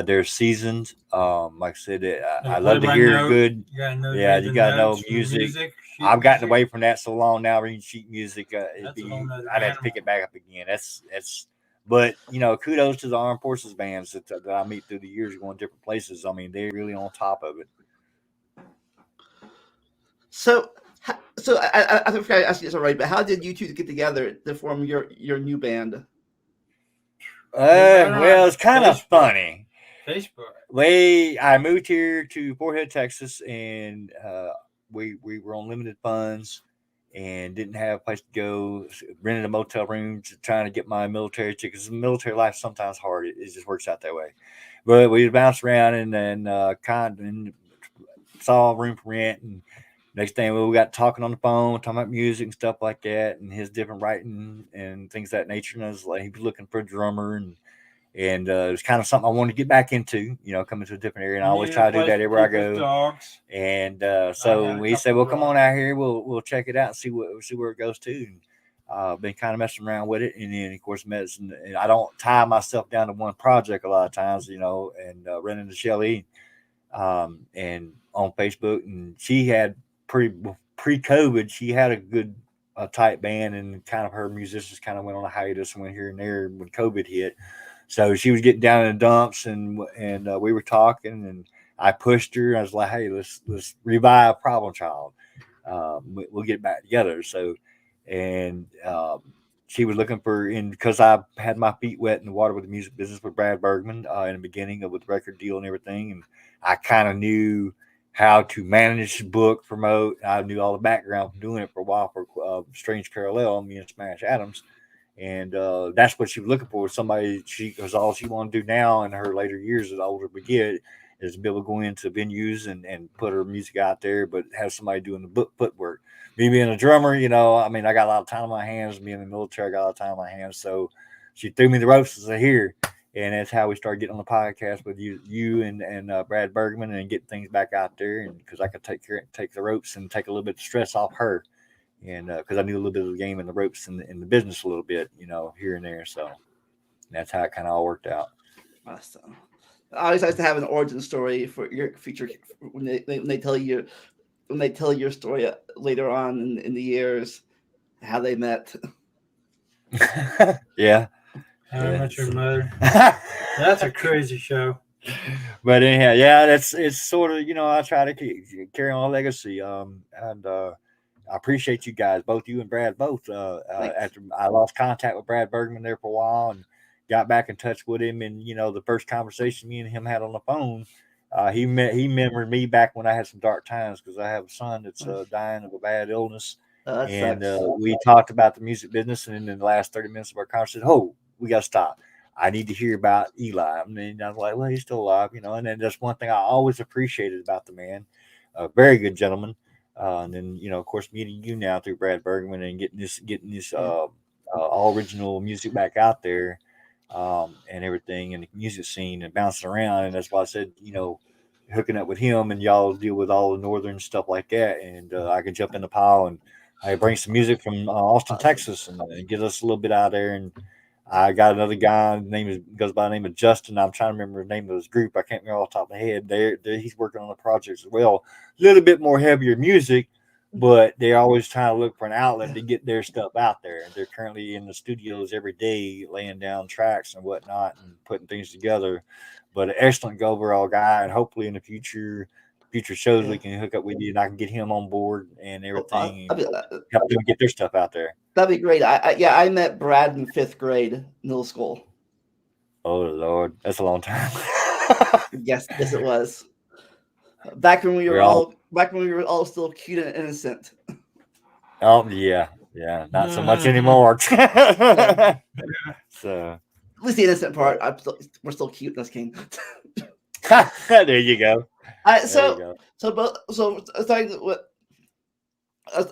they're seasoned. Like I said, I love to hear good. You gotta know Yeah, the you gotta know notes from music. sheet I've gotten music. away from that so long now. Reading sheet music, That's a whole nother I'd have to pick animal. it back up again. That's. But kudos to the armed forces bands that I meet through the years, going different places. I mean, they're really on top of it. So, I think I asked you this already, but how did you two get together to form your new band? Well, it's kind of funny. Facebook. I moved here to Fort Hood, Texas, and we were on limited funds and didn't have a place to go. Rented a motel room, trying to get my military tickets. Military life sometimes hard. It just works out that way. But we bounced around and then and saw a room for rent. And next thing we got talking on the phone, talking about music and stuff like that, and his different writing and things of that nature. And I was like, he was looking for a drummer, and it was kind of something I wanted to get back into, coming to a different area. And I always try to do that everywhere I go. Dogs. And so he said, "Well, come on out here. We'll check it out and see where it goes to." And been kind of messing around with it, and then of course medicine. And I don't tie myself down to one project a lot of times, and run into Shelly, and on Facebook, and she had pre-COVID, she had a good tight band, and kind of her musicians kind of went on a hiatus and went here and there when COVID hit. So she was getting down in the dumps, and we were talking, and I pushed her. I was like, "Hey, let's revive Problem Child. We'll get back together." So, and she was looking for, because I had my feet wet in the water with the music business with Brad Bergman in the beginning with the record deal and everything, and I kind of knew how to manage, book, promote. I knew all the background from doing it for a while for Strange Parallel, me and Smash Adams. And that's what she was looking for. Somebody, because all she wanted to do now in her later years, as older we get, is to be able to go into venues and put her music out there, but have somebody doing the footwork. Me being a drummer, I mean, I got a lot of time on my hands. Being in the military, I got a lot of time on my hands. So she threw me the ropes and said, "Here." And that's how we started getting on the podcast with you and Brad Bergman, and getting things back out there. And because I could take the ropes and take a little bit of stress off her. And because I knew a little bit of the game and the ropes and the business a little bit, here and there. So that's how it kind of all worked out. Awesome. I always like to have an origin story for your future when they tell your story later on in the years, how they met. Yeah. How I Met Your Mother. That's a crazy show. But anyhow, yeah, it's sort of, I try to carry on a legacy. I appreciate you guys, both you and Brad, both. After I lost contact with Brad Bergman there for a while, and got back in touch with him, and the first conversation me and him had on the phone, he remembered me back when I had some dark times, because I have a son that's dying of a bad illness, and we talked about the music business, and in the last 30 minutes of our conversation, we got to stop. I need to hear about Eli. And then I was like, well, he's still alive, and then that's one thing I always appreciated about the man. A very good gentleman. And then, of course, meeting you now through Brad Bergman and getting this all original music back out there, and everything, and the music scene and bouncing around. And that's why I said, hooking up with him, and y'all deal with all the northern stuff like that. And I can jump in the pile and I bring some music from Austin, Texas, and get us a little bit out there. And I got another guy, goes by the name of Justin. I'm trying to remember the name of his group. I can't remember off the top of my head. He's working on the projects as well. A little bit more heavier music, but they're always trying to look for an outlet to get their stuff out there. They're currently in the studios every day, laying down tracks and whatnot and putting things together. But an excellent overall guy, and hopefully in the future shows we can hook up with you, and I can get him on board and everything, and help them get their stuff out there. That'd be great. I met Brad in 5th grade middle school. Oh Lord, that's a long time. Yes, it was. Back when we were all still cute and innocent. Oh yeah. Yeah, not so much anymore. So At least the innocent part. We're still cute in this game. there you go. There you go. Starting with, uh,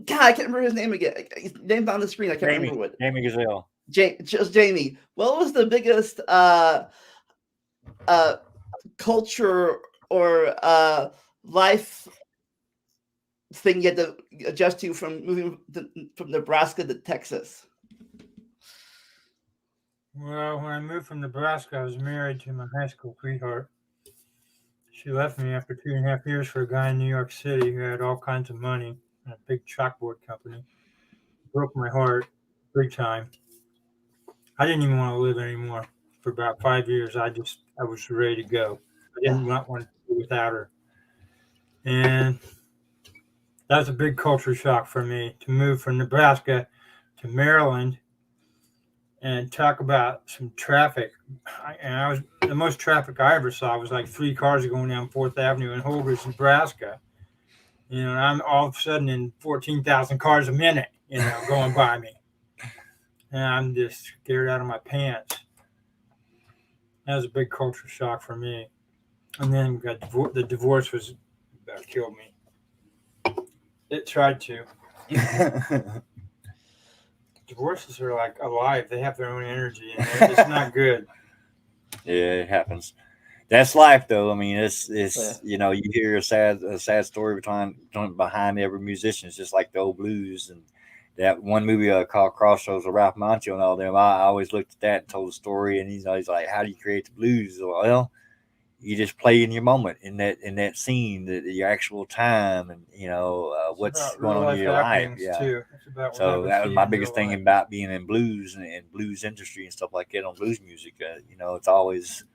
God, I can't remember his name again. His name's on the screen. I can't remember what. Jamie Gazelle. Just Jamie. What was the biggest culture or life thing you had to adjust to from moving from Nebraska to Texas? Well, when I moved from Nebraska, I was married to my high school sweetheart. She left me after 2.5 years for a guy in New York City who had all kinds of money and a big chalkboard company. Broke my heart big time. I didn't even want to live anymore. For about 5 years, I was ready to go. I didn't want to be without her. And that was a big culture shock for me to move from Nebraska to Maryland and talk about some traffic. The most traffic I ever saw was like 3 cars going down 4th Avenue in Holdridge, Nebraska. And I'm all of a sudden in 14,000 cars a minute, going by me. And I'm just scared out of my pants. That was a big culture shock for me. And then the divorce was about killed me. It tried to. Divorces are like alive. They have their own energy, and it's not good. Yeah, it happens. That's life, though. I mean, it's you hear a sad story behind every musician. It's just like the old blues and that one movie called Crossroads with Ralph Macchio and all them. I always looked at that and told the story, and he's like, "How do you create the blues?" Well, you just play in your moment, in that scene, your actual time, and what's going on in your life. Yeah. Too. So that was my biggest thing about being in blues and blues industry and stuff like that on blues music. It's always,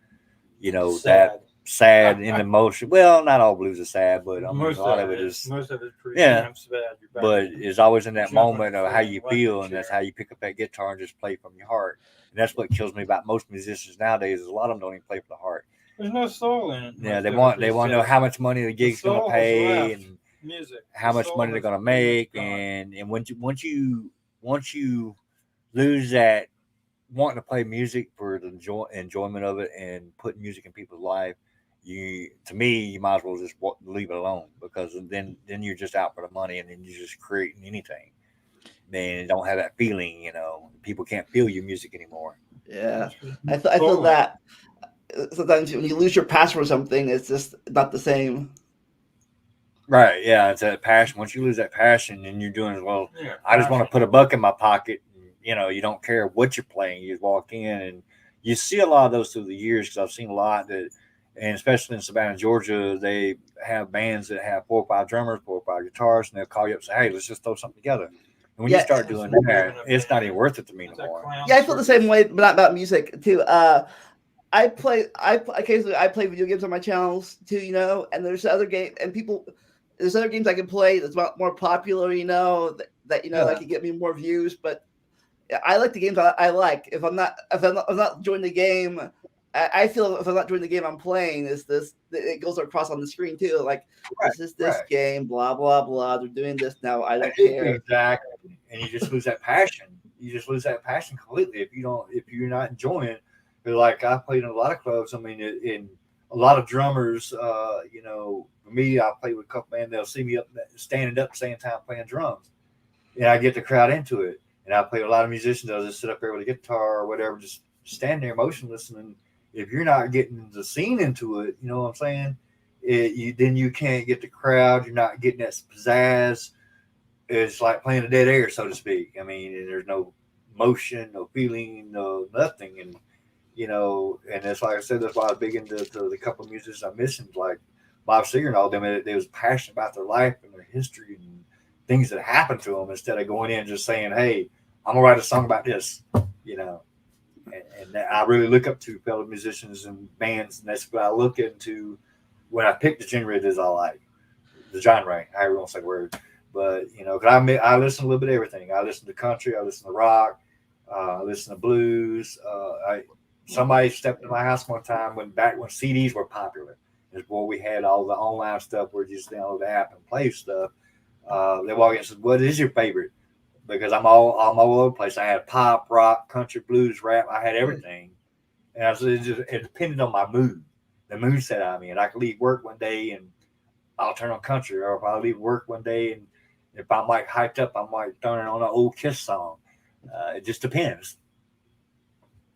sad. that sad in emotion. Well, not all blues are sad, but a lot of it is. Most of it's pretty Yeah. sad. But it's always in that moment of how you feel, and that's how you pick up that guitar and just play from your heart. And that's what kills me about most musicians nowadays. Is a lot of them don't even play from the heart. There's no soul in it. Yeah, they want to know how much money the gig's going to pay and music, how much money they're going to make, and once you lose that wanting to play music for the enjoyment of it and putting music in people's life, you might as well just leave it alone, because then you're just out for the money, and then you're just creating anything. Then don't have that feeling, people can't feel your music anymore. Yeah, I feel that. Sometimes when you lose your passion for something, it's just not the same. Right. Yeah. It's that passion. Once you lose that passion, and you're doing as well, I just want to put a buck in my pocket. And, you don't care what you're playing. You just walk in, and you see a lot of those through the years, because I've seen a lot that, and especially in Savannah, Georgia, they have bands that have 4 or 5 drummers, 4 or 5 guitars, and they'll call you up and say, "Hey, let's just throw something together." And when you start doing that, it's not even worth it to me anymore. Yeah, I feel the same way, but not about music too. I occasionally play video games on my channels too, and there's other games I can play that's more popular, that that can get me more views. But I like the games I like. If I'm not enjoying the game, I feel if I'm not enjoying the game I'm playing, it goes across on the screen too. Like, this game, blah blah blah. They're doing this now. I don't care. Exactly, and you just lose that passion. You just lose that passion completely if you're not enjoying it. But like, I played in a lot of clubs. I mean, in a lot of drummers, for me, I play with a couple bands. They'll see me standing up, same time playing drums, and I get the crowd into it. And I play with a lot of musicians. They'll just sit up there with a guitar or whatever, just stand there motionless. And if you're not getting the scene into it, you know what I'm saying? Then you can't get the crowd. You're not getting that pizzazz. It's like playing a dead air, so to speak. I mean, and there's no motion, no feeling, no nothing. And and that's like I said, that's why I was big into the couple of musicians I mentioned, like Bob Seger and all them. They was passionate about their life and their history and things that happened to them, instead of going in and just saying, "Hey, I'm gonna write a song about this," And I really look up to fellow musicians and bands, and that's what I look into when I pick the genre that I like, the genre. I don't want to say the word, but because I listen to a little bit of everything. I listen to country, I listen to rock, I listen to blues. Somebody stepped in my house one time back when CDs were popular. Before we had all the online stuff where you just download the app and play stuff. They walk in and said, "What is your favorite?" Because I'm all over the place. I had pop, rock, country, blues, rap. I had everything, and I said it depended on my mood, the mood set I'm in. I could leave work one day and I'll turn on country, or if I leave work one day and if I'm like hyped up, I might turn on an old Kiss song. It just depends.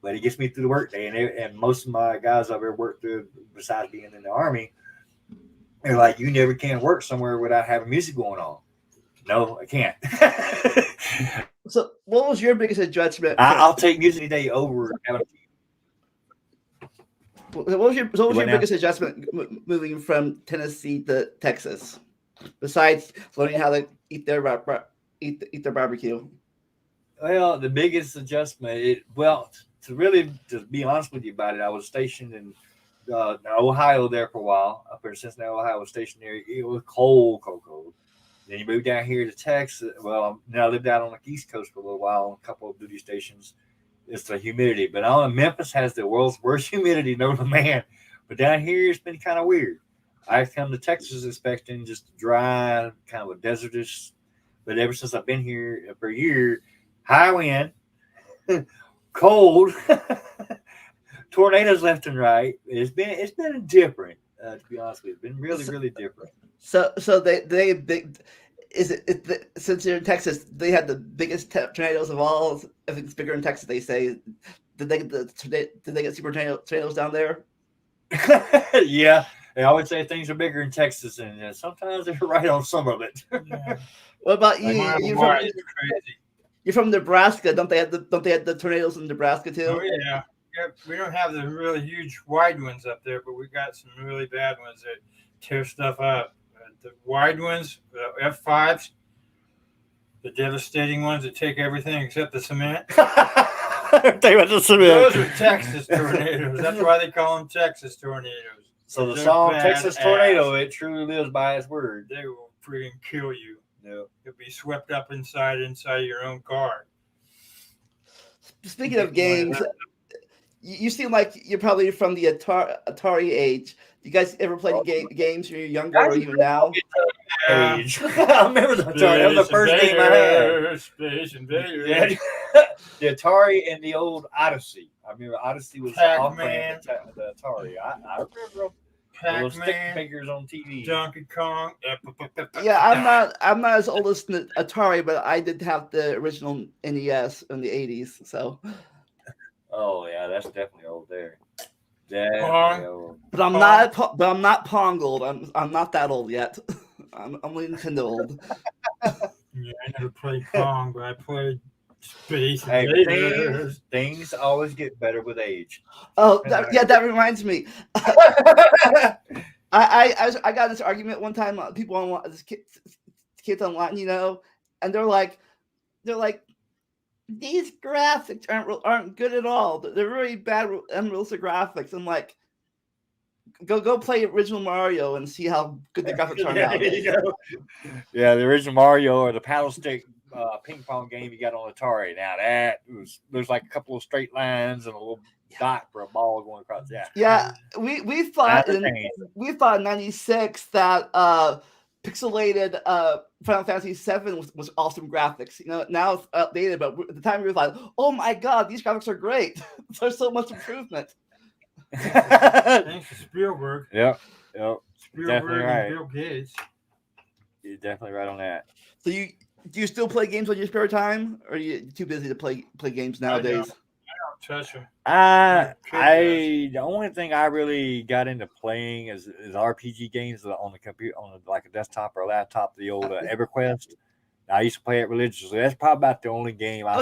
But it gets me through the workday, and most of my guys I've ever worked through, besides being in the Army, they're like, "You never can work somewhere without having music going on." No, I can't. So, what was your biggest adjustment? I'll take music any day over having. What was your biggest adjustment moving from Tennessee to Texas, besides learning how to eat their barbecue? Well, the biggest adjustment, to be honest with you about it, I was stationed in Ohio there for a while. Up in Cincinnati, Ohio, was stationed there. It was cold. Then you moved down here to Texas. Well, now I lived out on the East Coast for a little while on a couple of duty stations. It's the humidity. But Memphis has the world's worst humidity, known to man. But down here, it's been kind of weird. I come to Texas expecting just dry, kind of a desertish. But ever since I've been here for a year, high wind, cold, tornadoes left and right. It's been different. To be honest with you, it's been really different. So since you're in Texas, they had the biggest tornadoes of all. If it's bigger in Texas, they say. Did they get super tornadoes down there? Yeah, they always say things are bigger in Texas, and sometimes they're right on some of it. Yeah. What about you? Crazy. You're from Nebraska. Don't they have the tornadoes in Nebraska too? Oh yeah. We don't have the really huge wide ones up there, but we got some really bad ones that tear stuff up. The wide ones, the F5s, the devastating ones that take everything except the cement. Those are Texas tornadoes. That's why they call them Texas tornadoes. So the song Texas Tornado, it truly lives by its word. They will freaking kill you. Yeah. You'll be swept up inside your own car. Speaking of games, you seem like you're probably from the Atari age. You guys ever play games when you're younger or even now? Age. I remember the Atari. That was the first game I had. Space Invaders. Yeah. The Atari and the old Odyssey. I remember Odyssey was Pac-Man. The Atari. I remember those stick Pac-Man. figures on TV. Donkey Kong. Yeah, I'm not as old as the Atari, but I did have the original NES in the 80s. So. Oh yeah, that's definitely old there. Old. But I'm not Pong old. I'm not that old yet. I'm only Nintendo old. Yeah, I never played Pong, but I played Space Hey, Invaders. things always get better with age. Oh, that reminds me. I got this argument one time. People online, kids online, and they're like, these graphics aren't good at all. They're really bad unrealistic graphics. I'm like, go play original Mario and see how good the graphics are now. Yeah, the original Mario or the paddle stick ping pong game you got on Atari. Now there's like a couple of straight lines and a little dot for a ball going across. Yeah, we thought in '96 that pixelated Final Fantasy VII was awesome graphics. Now it's outdated, but at the time we were like, oh my god, these graphics are great. There's so much improvement. Thanks to Spielberg. Yep. Spielberg right. and Bill Gates. You're definitely right on that. So do you still play games on your spare time, or are you too busy to play games nowadays? I don't touch them. The only thing I really got into playing is RPG games on the computer, on like a desktop or a laptop. The old EverQuest. I used to play it religiously. That's probably about the only game I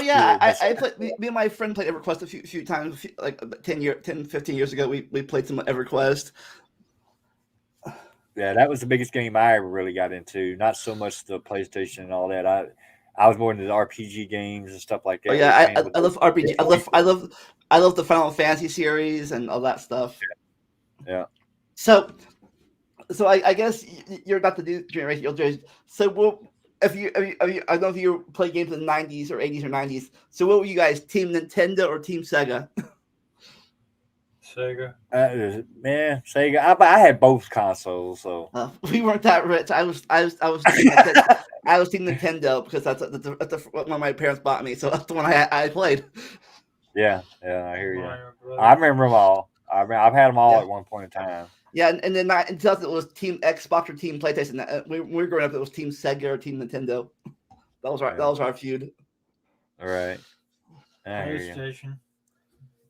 played. Me and my friend played EverQuest a few times. Like 15 years ago, we played some EverQuest. Yeah, that was the biggest game I ever really got into. Not so much the PlayStation and all that. I was more into the RPG games and stuff like that. Oh yeah, I love RPG. I love the Final Fantasy series and all that stuff. Yeah. So I guess you're not the new generation. So I don't know if you play games in the 90s or 80s or 90s. So what were you guys, Team Nintendo or Team Sega? Sega. Sega. I had both consoles, so We weren't that rich. I was Team Nintendo because that's what one my parents bought me. So that's the one I played. yeah, I hear you. Mario Brothers. I remember them all. I've had them all Yeah. at one point in time. Yeah, and then in 2000 it was Team Xbox or Team PlayStation. When we were growing up, it was Team Sega or Team Nintendo. That was our feud. All right. I hear you. PlayStation.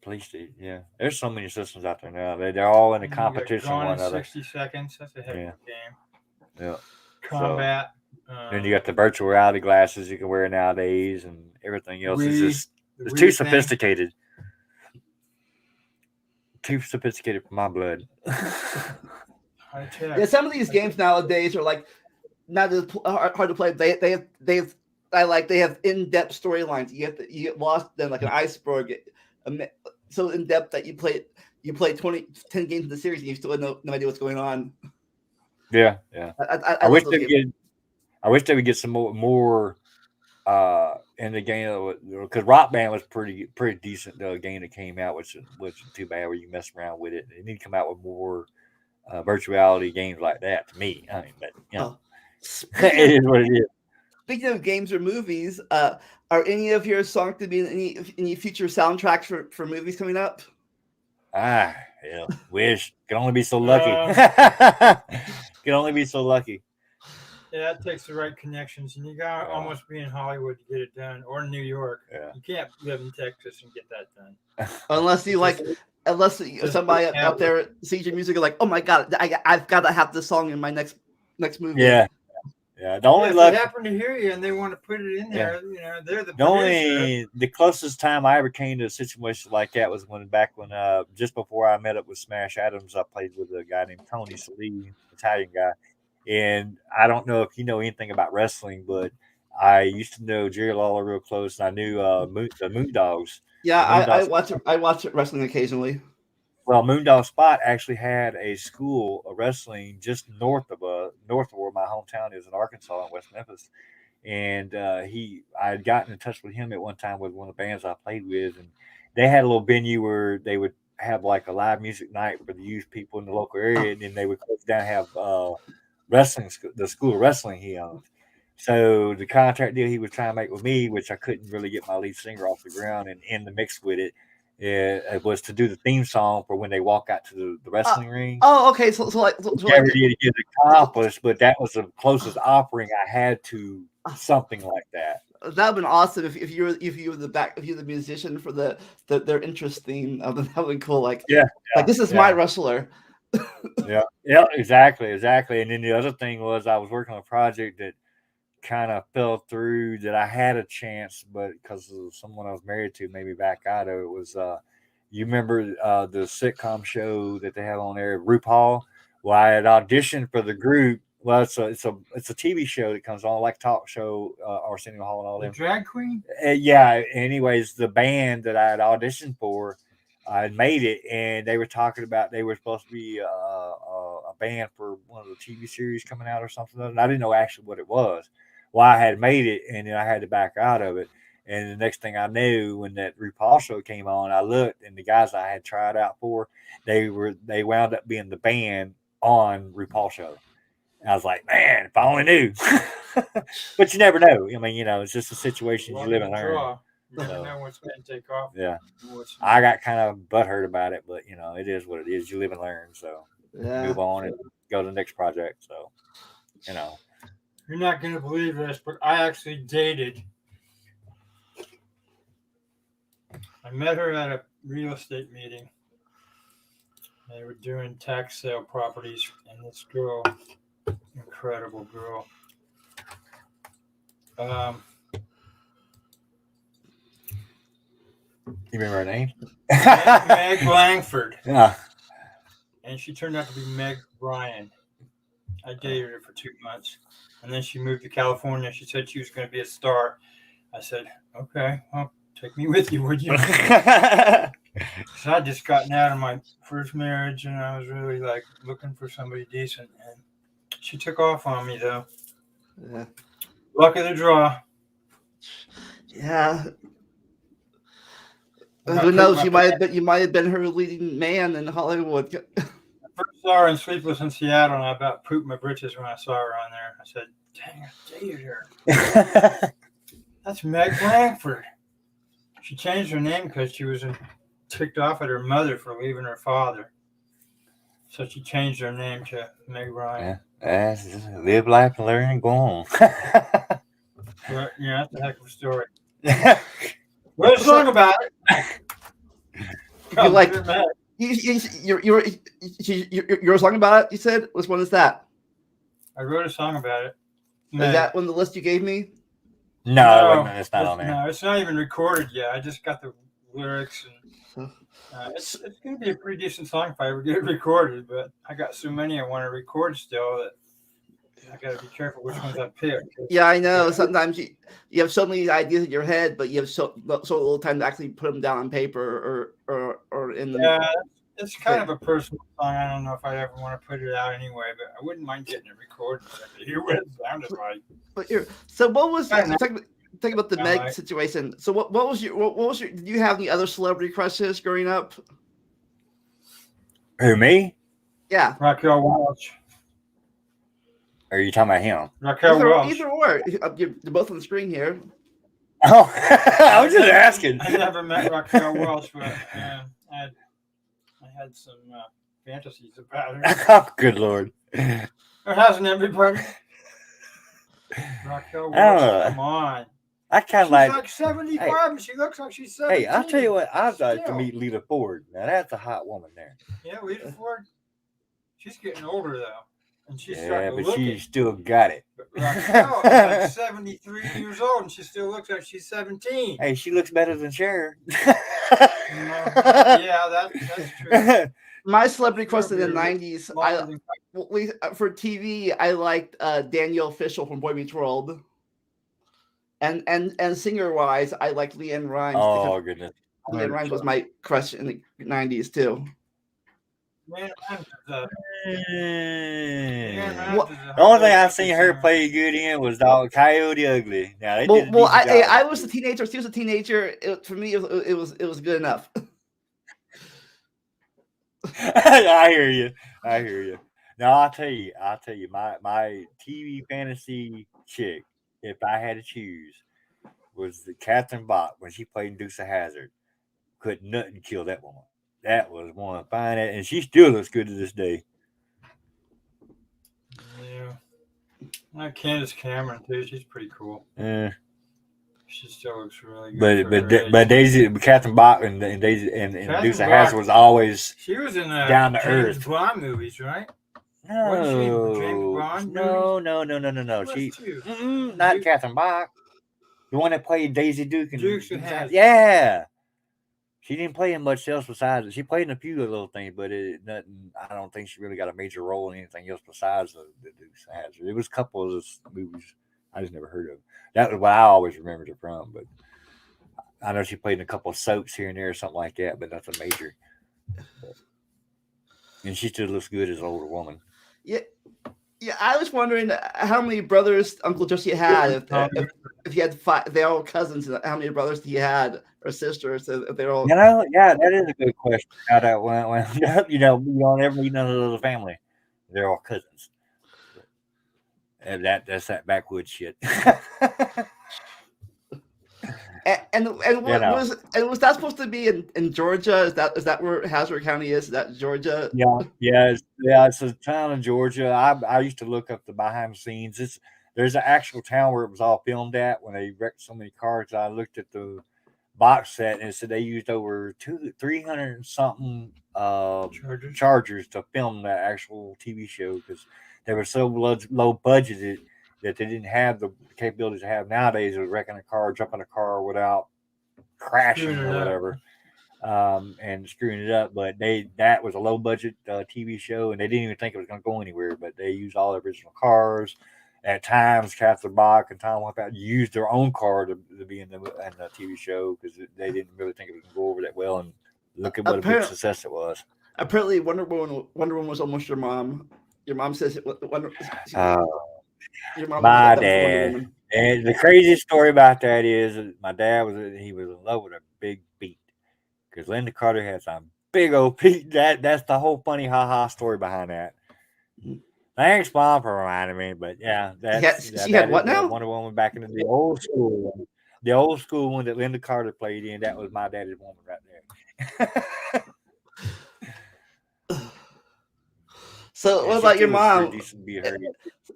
PlayStation. Yeah, there's so many systems out there now. They're all in a competition with Gone one in another. 60 seconds. That's a heck of a game. Yeah. Combat. Then you got the virtual reality glasses you can wear nowadays, and everything else is just it's too sophisticated. Too sophisticated for my blood. Yeah, some of these games nowadays are like not as hard to play. They have in-depth storylines. You get lost in like an iceberg, so in depth that you play 10 games in the series and you still have no idea what's going on. Yeah. I wish they would get some more in the game, because Rock Band was pretty decent game that came out, which wasn't too bad where you mess around with it. They need to come out with more virtual reality games like that to me. I mean, but you know, it is what it is. Speaking of games or movies, are any of your songs to be in any future soundtracks for movies coming up? Wish. Can only be so lucky. Can only be so lucky. Yeah, it takes the right connections, and you got to almost be in Hollywood to get it done, or New York. Yeah. You can't live in Texas and get that done. Unless somebody up there sees your music and like, oh my god, I've got to have this song in my next movie. Yeah. The only if luck. They happen to hear you and they want to put it in there. You know, they're the closest time I ever came to a situation like that was back when just before I met up with Smash Adams, I played with a guy named Tony Salee, Italian guy. And I don't know if you know anything about wrestling, but I used to know Jerry Lawler real close, and I knew the Moondogs. Yeah, I watch wrestling occasionally. Well, Moondog Spot actually had a school of wrestling just north of where my hometown is in Arkansas, in West Memphis. And I had gotten in touch with him at one time with one of the bands I played with, and they had a little venue where they would have like a live music night for the youth people in the local area, and then they would close down and have the school of wrestling he owned. So the contract deal he was trying to make with me, which I couldn't really get my lead singer off the ground and in the mix with it, it was to do the theme song for when they walk out to the wrestling ring. Oh, okay. So never did get accomplished, but that was the closest offering I had to something like that. That'd have been awesome if you were the musician for their interest theme. That would have been cool. Like this is my wrestler. Yeah, exactly. And then the other thing was I was working on a project that kind of fell through that I had a chance, but because of someone I was married to made me back out of it. Was you remember the sitcom show that they have on there, RuPaul? Well, I had auditioned for the group. Well, it's a TV show that comes on like talk show, Arsenio Hall and all them. Drag queen? Yeah. Anyways, the band that I had auditioned for, I had made it, and they were talking about they were supposed to be a band for one of the TV series coming out or something. And I didn't know actually what it was. Well, I had made it, and then I had to back out of it. And the next thing I knew, when that RuPaul show came on, I looked, and the guys I had tried out for, they wound up being the band on RuPaul show. And I was like, man, if I only knew. But you never know. I mean, it's just a situation you live and learn. You never know what's going to take off. Yeah. I got kind of butthurt about it, but, it is what it is. You live and learn. So move on and go to the next project. So, You're not going to believe this, but I actually dated. I met her at a real estate meeting. They were doing tax sale properties, and this girl, incredible girl. You remember her name? Meg Langford. Yeah. And she turned out to be Meg Ryan. I dated her for 2 months. And then she moved to California. She said she was going to be a star. I said, okay, well, take me with you, would you? So I'd just gotten out of my first marriage, and I was really like looking for somebody decent. And she took off on me, though. Yeah. Luck of the draw. Yeah. Who knows? You might have been her leading man in Hollywood. I first saw her in Sleepless in Seattle, and I about pooped my britches when I saw her on there. I said, "Dang, I dated her." That's Meg Langford. She changed her name because she was ticked off at her mother for leaving her father. So she changed her name to Meg Ryan. Yeah, live life and learn and go on. But, yeah, that's a heck of a story. Wrote a song about it. You like you're a song about it? You said which one is that? I wrote a song about it. Is that on the list you gave me? No, it's not on there. No, it's not even recorded yet. I just got the lyrics, and it's going to be a pretty decent song if I ever get it recorded. But I got so many I want to record still that I got to be careful which ones I pick. Yeah, I know. Sometimes you have so many ideas in your head, but you have so little time to actually put them down on paper or in the. Yeah, it's kind of a personal song. I don't know if I ever want to put it out anyway, but I wouldn't mind getting it recorded. Hear what it sounded like. But so what was talking about the Meg situation? So what was your did you have any other celebrity crushes growing up? Who, me? Yeah, Raquel Welch. Or are you talking about him? Raquel Welch. Either or. You're both on the screen here. Oh, I was just asking. I never met Raquel Welch, but I had some fantasies about her. Oh, good Lord. Or hasn't everybody? Raquel Welch, come on. I kind of She's like 75 and she looks like she's 17. Hey, I'll tell you what, I'd like to meet Lita Ford. Now, that's a hot woman there. Yeah, Lita Ford. She's getting older, though. And she's but she still got it. But Raquel is like 73 years old and she still looks like she's 17. Hey, she looks better than Cher. Yeah, that's true. My celebrity crush in the 90s, for TV, I liked Danielle Fishel from Boy Meets World. And singer-wise, I liked Leanne Rimes. Oh, goodness. Leanne Rimes was my crush in the 90s, too. The only thing I've seen her play good in was Coyote Ugly. Now, I was a teenager. She was a teenager. For me, it was good enough. I hear you. Now I'll tell you, my TV fantasy chick, if I had to choose, was the Catherine Bach when she played in Dukes of Hazzard. Could nothing kill that woman. That was one of fine, and she still looks good to this day. Yeah, like Candace Cameron too. She's pretty cool. She still looks really good. But Catherine Bach and Daisy and Dukes of Hazzard was always she was in down to James earth. Bond movies, right? No. She not Catherine Bach. The one that played Daisy Duke and Dukes of Hazzard. Yeah. She didn't play in much else besides it. She played in a few little things, but nothing. I don't think she really got a major role in anything else besides the Dukes of Hazzard. It was a couple of those movies I just never heard of. That was what I always remembered her from. But I know she played in a couple of soaps here and there or something like that, but nothing major. And she still looks good as an older woman. Yeah. I was wondering how many brothers Uncle Josie had. If you had five, they're all cousins. How many brothers he had or sisters? If they're all. Yeah, that is a good question. How that went. You don't ever meet none of the family. They're all cousins. And that's that backwoods shit. And was that supposed to be in Georgia? Is that where Hazard County is? Is that Georgia? Yeah. It's a town in Georgia. I used to look up the behind the scenes. There's an actual town where it was all filmed at when they wrecked so many cars. I looked at the box set and it said they used over 300 and something Chargers to film that actual TV show because they were so low budgeted that they didn't have the capabilities to have nowadays of wrecking a car, jumping a car without crashing or whatever, and screwing it up. But that was a low budget TV show, and they didn't even think it was going to go anywhere. But they used all the original cars. At times, Catherine Bach and Tom Wappat used their own car to be in the TV show because they didn't really think it was going to go over that well. And look at what a big success it was. Apparently, Wonder Woman was almost your mom. Your mom says it. Your mom my dad. And the craziest story about that is my dad was in love with a big beat. because Linda Carter had some big old Pete. That's the whole funny ha story behind that. Thanks, Mom, for reminding me. But yeah, She had what now? Wonder Woman back in the old school one. The old school one that Linda Carter played in. That was my daddy's woman right there. So, what about your mom?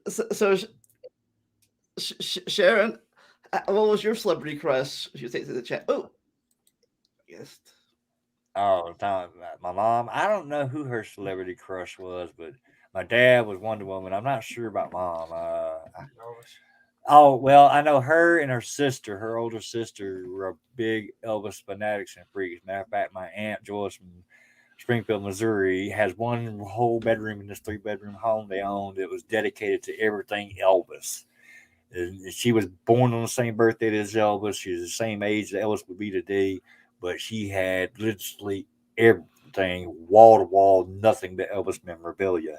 So Sharon, what was your celebrity crush? She takes to the chat. Oh, yes. Oh, my mom. I don't know who her celebrity crush was, but my dad was Wonder Woman. I'm not sure about mom. Oh, well, I know her and her sister, her older sister, were big Elvis fanatics and freaks. Matter of fact, my aunt Joyce from Springfield, Missouri, has one whole bedroom in this 3-bedroom home they owned. It was dedicated to everything Elvis. And she was born on the same birthday as Elvis. She's the same age that Elvis would be today, but she had literally everything, wall to wall, nothing but Elvis memorabilia.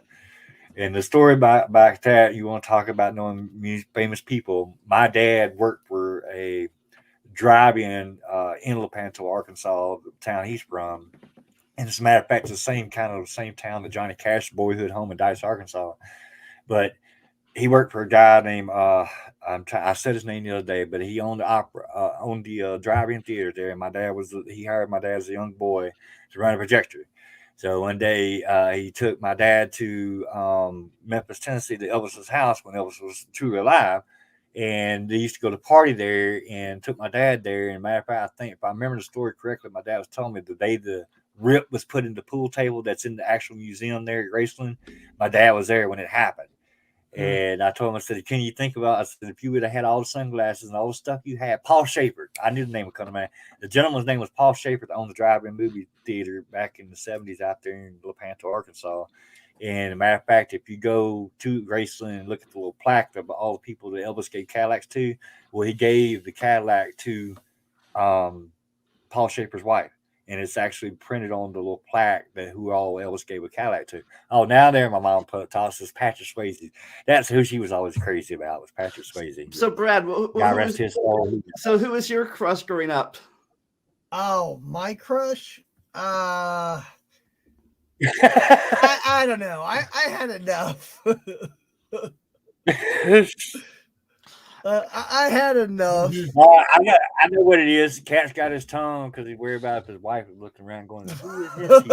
And the story back that you want to talk about knowing famous people. My dad worked for a drive-in in Lepanto, Arkansas, the town he's from. And as a matter of fact, it's the same town that Johnny Cash's boyhood home in Dice, Arkansas. But he worked for a guy named I said his name the other day, but he owned the drive-in theater there. And he hired my dad as a young boy to run a projector. So one day he took my dad to Memphis, Tennessee, to Elvis's house when Elvis was truly alive. And they used to go to party there and took my dad there. And matter of fact, I think if I remember the story correctly, my dad was telling me the day the rip was put in the pool table that's in the actual museum there at Graceland, my dad was there when it happened. And I told him, I said, can you think about, I said, if you would have had all the sunglasses and all the stuff you had, Paul Schaefer, I knew the name would come to mind. The gentleman's name was Paul Schaefer that owned the drive-in movie theater back in the 70s out there in Lepanto, Arkansas. And as a matter of fact, if you go to Graceland and look at the little plaque of all the people that Elvis gave Cadillacs to, well, he gave the Cadillac to Paul Schaefer's wife. And it's actually printed on the little plaque that who all Elvis gave a Cadillac to. Oh, now there my mom tosses Patrick Swayze. That's who she was always crazy about, was Patrick Swayze. So Brad, who was your crush growing up? Oh, my crush? I don't know. I had enough. I had enough. I know what it is. Cat's got his tongue because he's worried about if his wife is looking around going, who is this?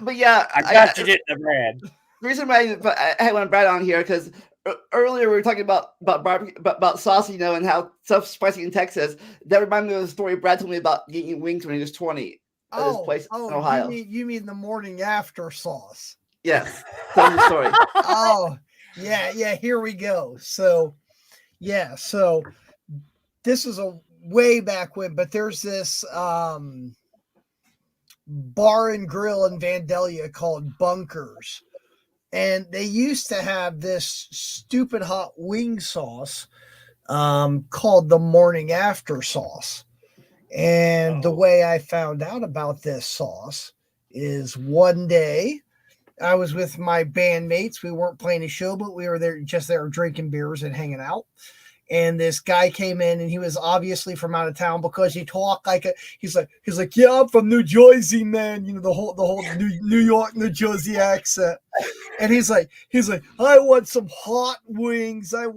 but yeah, I got you, didn't I, Brad? The reason why I had one Brad on here because earlier we were talking about sauce, and how stuff's spicy in Texas. That reminded me of the story Brad told me about eating wings when he was 20 at his place in Ohio. You mean the morning after sauce? Yes. Tell me the story. Oh. Yeah, here we go. So this is a way back when, but there's this bar and grill in Vandalia called Bunkers. And they used to have this stupid hot wing sauce called the morning after sauce. And the way I found out about this sauce is one day I was with my bandmates. We weren't playing a show, but we were there drinking beers and hanging out. And this guy came in, and he was obviously from out of town because he talked like he's like, yeah, I'm from New Jersey, man. The whole New York, New Jersey accent. And he's like, I want some hot wings. And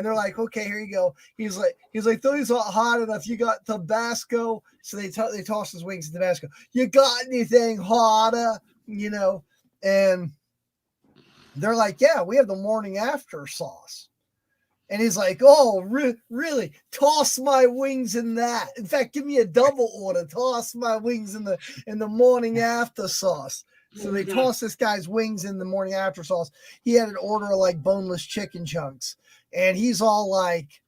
they're like, okay, here you go. He's like, those aren't hot enough. You got Tabasco. So they toss his wings in Tabasco. You got anything hotter? And they're like, yeah, we have the morning after sauce. And he's like, oh, really? Toss my wings in that. In fact, give me a double order. Toss my wings in the morning after sauce. So they toss this guy's wings in the morning after sauce. He had an order of like boneless chicken chunks. And he's all like,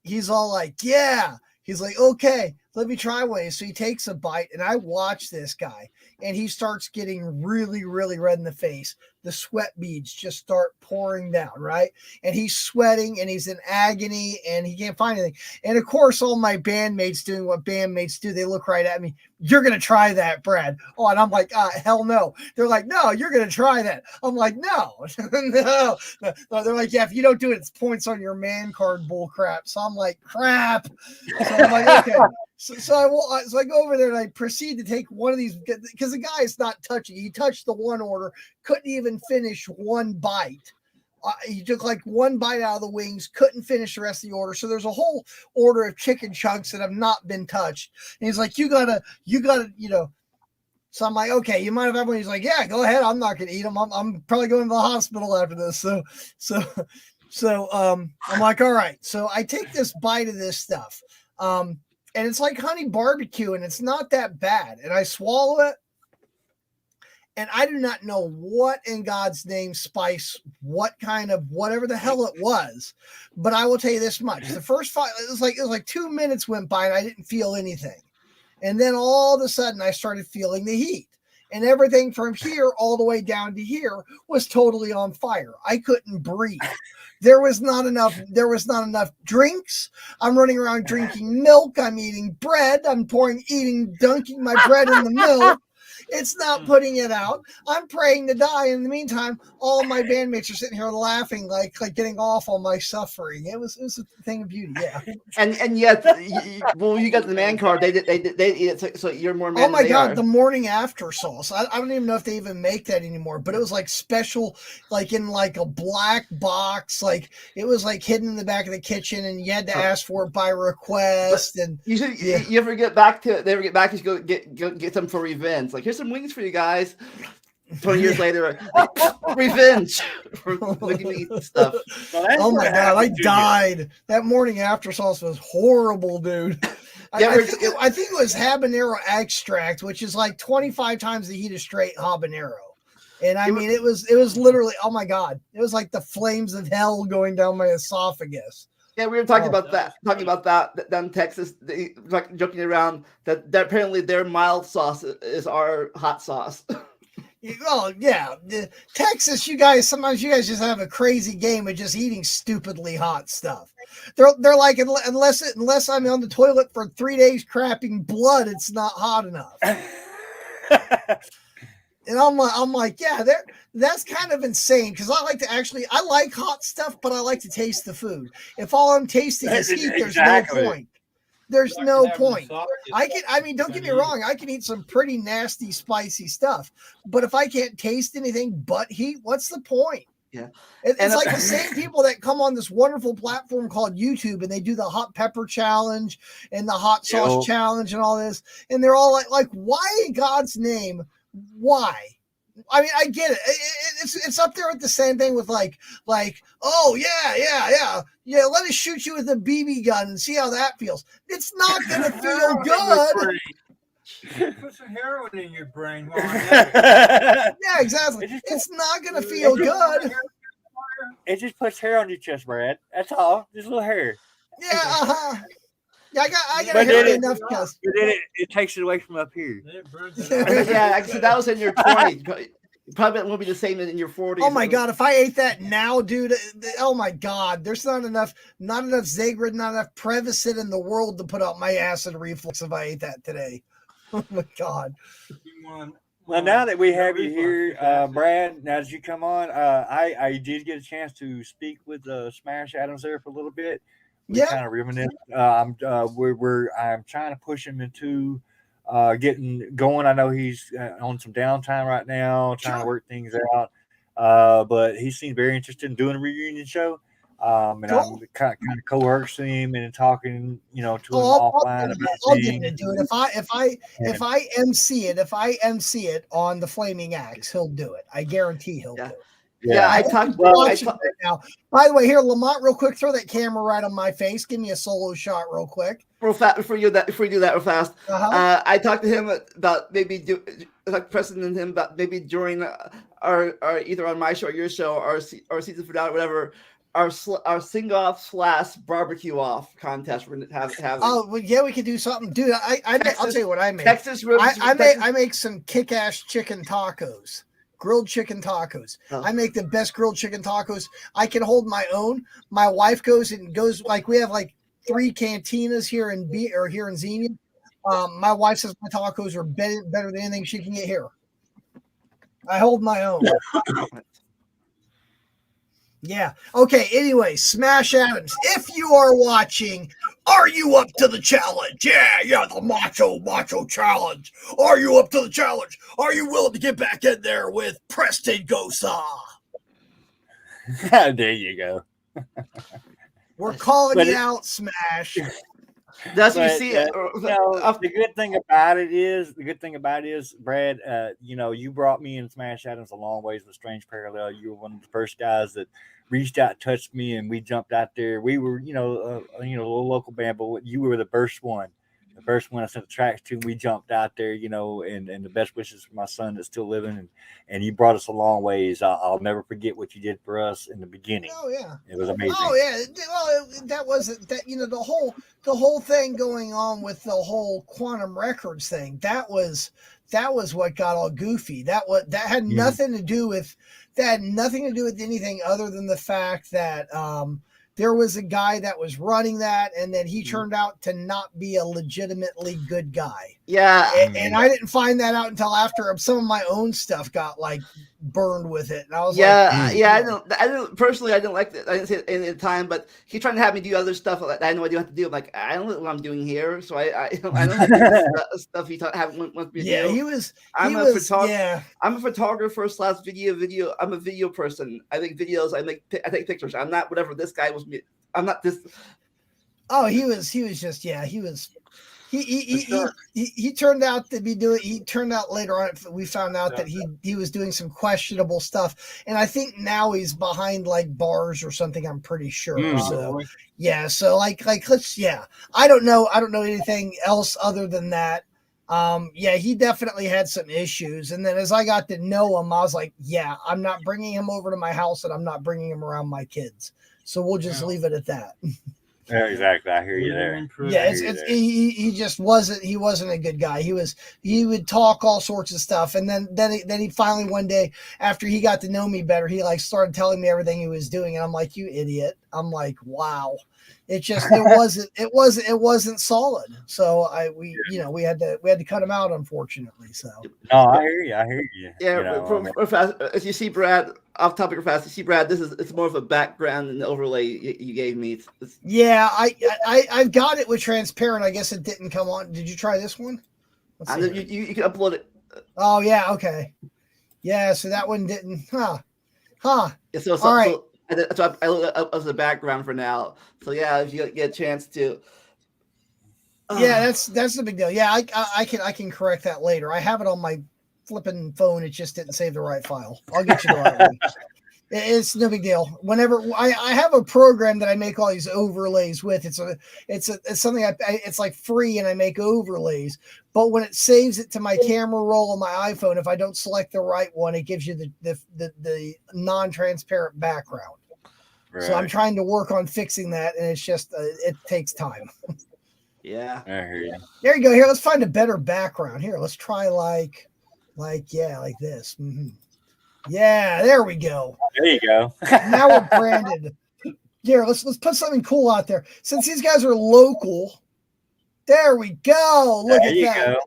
yeah. He's like, okay, let me try one. So he takes a bite, and I watch this guy, and he starts getting really, really red in the face. The sweat beads just start pouring down, right? And he's sweating, and he's in agony, and he can't find anything. And of course, all my bandmates doing what bandmates do, they look right at me. You're going to try that, Brad. Oh, and I'm like, hell no. They're like, no, you're going to try that. I'm like, no, no. They're like, yeah, if you don't do it, it's points on your man card bull crap. So I'm like, crap. So I'm like, okay. So I go over there and I proceed to take one of these because the guy is not touching. He touched the one order, couldn't even finish one bite. He took like one bite out of the wings, couldn't finish the rest of the order. So there's a whole order of chicken chunks that have not been touched. And he's like, you gotta, So I'm like, okay, you mind if I have one? He's like, yeah, go ahead. I'm not gonna eat them. I'm probably going to the hospital after this. So I'm like, all right. So I take this bite of this stuff. And it's like honey barbecue, and it's not that bad. And I swallow it, and I do not know what in God's name spice, what kind of whatever the hell it was. But I will tell you this much: the first it was like 2 minutes went by, and I didn't feel anything. And then all of a sudden, I started feeling the heat, and everything from here all the way down to here was totally on fire. I couldn't breathe. There was not enough drinks. I'm running around drinking milk. I'm eating bread. I'm dunking my bread in the milk. It's not putting it out. I'm praying to die. In the meantime, all of my bandmates are sitting here laughing, like getting off on my suffering. It was a thing of beauty, yeah. And yet, you got the man card. They eat it, so you're more man. Oh my God, the morning after sauce. I don't even know if they even make that anymore. But it was like special, like in like a black box. Like it was like hidden in the back of the kitchen, and you had to ask for it by request. And you should you ever get back to it? They ever get back? You should get them for revenge. Like, here's some wings for you guys. 20 years later, revenge for making me eat stuff. Oh my God, I died. That morning after sauce was horrible, dude. I think it was habanero extract, which is like 25 times the heat of straight habanero. And I mean, it was literally, oh my God, it was like the flames of hell going down my esophagus. Yeah, we were talking about that down in Texas, like joking around that apparently their mild sauce is our hot sauce. Oh yeah, Texas, sometimes you guys just have a crazy game of just eating stupidly hot stuff. They're like, unless I'm on the toilet for 3 days crapping blood, it's not hot enough. And I'm like, yeah, that's kind of insane because I like hot stuff, but I like to taste the food. If all I'm tasting is heat, there's no point. There's no point. Don't get me wrong, I can eat some pretty nasty, spicy stuff, but if I can't taste anything but heat, what's the point? Yeah. It's like the same people that come on this wonderful platform called YouTube and they do the hot pepper challenge and the hot sauce challenge and all this, and they're all like, why in God's name? Why? I mean, I get it. It's up there with the same thing with like, oh yeah. Let us shoot you with a BB gun and see how that feels. It's not gonna feel good. Put some heroin in your brain. Yeah, exactly. It's not gonna feel good. It just puts hair on your chest, Brad. That's all. Just a little hair. Yeah. Yeah, I got hair enough. But then it takes it away from up here. Yeah, so that was in your 20s. Probably won't be the same in your 40s. Oh my God, if I ate that now, dude, oh my God, there's not enough Zagrid, not enough Prevacid in the world to put out my acid reflux if I ate that today. Oh my God. Well, now that we have you here, Brad, now as you come on, I did get a chance to speak with Smash Adams there for a little bit. We kind of reminisce. I'm trying to push him into getting going. I know he's on some downtime right now, trying to work things out. But he seemed very interested in doing a reunion show. And I'm kind of coercing him and talking, to him offline about I'll get him to do it. If I MC it on the Flaming Axe, he'll do it. I guarantee he'll do it. Yeah, I talked right now. By the way, here, Lamont, real quick, throw that camera right on my face. Give me a solo shot, real quick. Real fast before you do that real fast. I talked to him about maybe pressing him about maybe during our either on my show or your show or season finale or whatever, our sing off / barbecue off contest. We're gonna have. Oh well, yeah, we could do something, dude. I'll tell you what I make. Texas ribs. I make some kick-ass chicken tacos, grilled chicken tacos. Oh. I make the best grilled chicken tacos. I can hold my own. My wife goes like we have like 3 cantinas here in Xenia. My wife says my tacos are better than anything she can get here. I hold my own. Yeah. Okay. Anyway, Smash Adams, if you are watching, are you up to the challenge? Yeah, the macho challenge. Are you up to the challenge? Are you willing to get back in there with Preston Gosa? There you go. We're calling you out, Smash. That's what you see. The good thing about it is, Brad, you brought me and Smash Adams a long ways with Strange Parallel. You were one of the first guys that reached out, touched me, and we jumped out there. We were, a little local band, but you were the first one. The first one I sent the tracks to, and we jumped out there, and the best wishes for my son that's still living, and you brought us a long ways. I'll never forget what you did for us in the beginning. Oh yeah, it was amazing. Oh yeah, well that wasn't that the whole thing going on with the whole Quantum Records thing. That was what got all goofy. That had nothing to do with anything other than the fact that there was a guy that was running that, and then he turned out to not be a legitimately good guy. Yeah. And I didn't find that out until after some of my own stuff got like burned with it. And I was I didn't personally, I didn't like it. I didn't say it any time, but he's trying to have me do other stuff that I had no idea what to do. I'm like, I don't know what I'm doing here. So I don't know stuff he wants me to do. I'm a photographer / video. I'm a video person. I make videos. I take pictures. I'm not whatever this guy was. I'm not this. Oh, he was just, he turned out to be doing. He turned out later on. We found out that he was doing some questionable stuff, and I think now he's behind like bars or something. I'm pretty sure. So yeah, so like let's I don't know anything else other than that. He definitely had some issues, and then as I got to know him, I was like, I'm not bringing him over to my house, and I'm not bringing him around my kids. So we'll just leave it at that. Yeah, exactly. I hear you there. Yeah, he just wasn't. He wasn't a good guy. He would talk all sorts of stuff, and then he finally one day after he got to know me better, he like started telling me everything he was doing, and I'm like, you idiot. I'm like, wow. It wasn't solid. So we had to cut him out, unfortunately. So no, I hear you. Yeah, as you see, Brad, off topic real fast. You see, Brad, it's more of a background and overlay you gave me. I've got it with transparent. I guess it didn't come on. Did you try this one? You can upload it. Oh yeah, okay. Yeah, so that one didn't. Huh. Yeah, all right. So I look up as a background for now. So yeah, if you get a chance to. That's the big deal. Yeah, I can correct that later. I have it on my flipping phone. It just didn't save the right file. I'll get you the right one. It's no big deal. Whenever I have a program that I make all these overlays with, it's something it's like free, and I make overlays. But when it saves it to my camera roll on my iPhone, if I don't select the right one, it gives you the non-transparent background. Right. So I'm trying to work on fixing that, and it's just it takes time. Yeah. I hear you. There you go. Here, let's find a better background. Here, let's try like this. Mm-hmm. Yeah, there we go. There you go. Now we're branded. Here, let's put something cool out there. Since these guys are local, there we go. Look at that.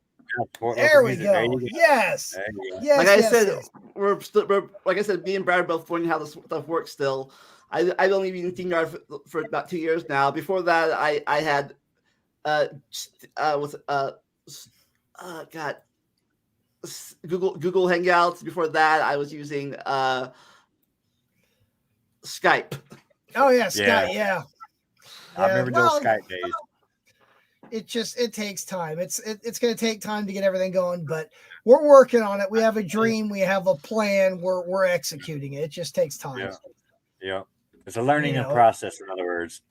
There we go. Yes. Yes. Like I said, we're like I said, me and Brad are both learning how this stuff works still. I've only been in Yard for about 2 years now. Before that, I had Google Hangouts. Before that, I was using Skype. Oh yeah, Skype. Yeah. I remember those Skype days. It takes time. It's going to take time to get everything going, but we're working on it. We have a dream. We have a plan. We're executing it. It just takes time. Yeah. It's a learning process, in other words.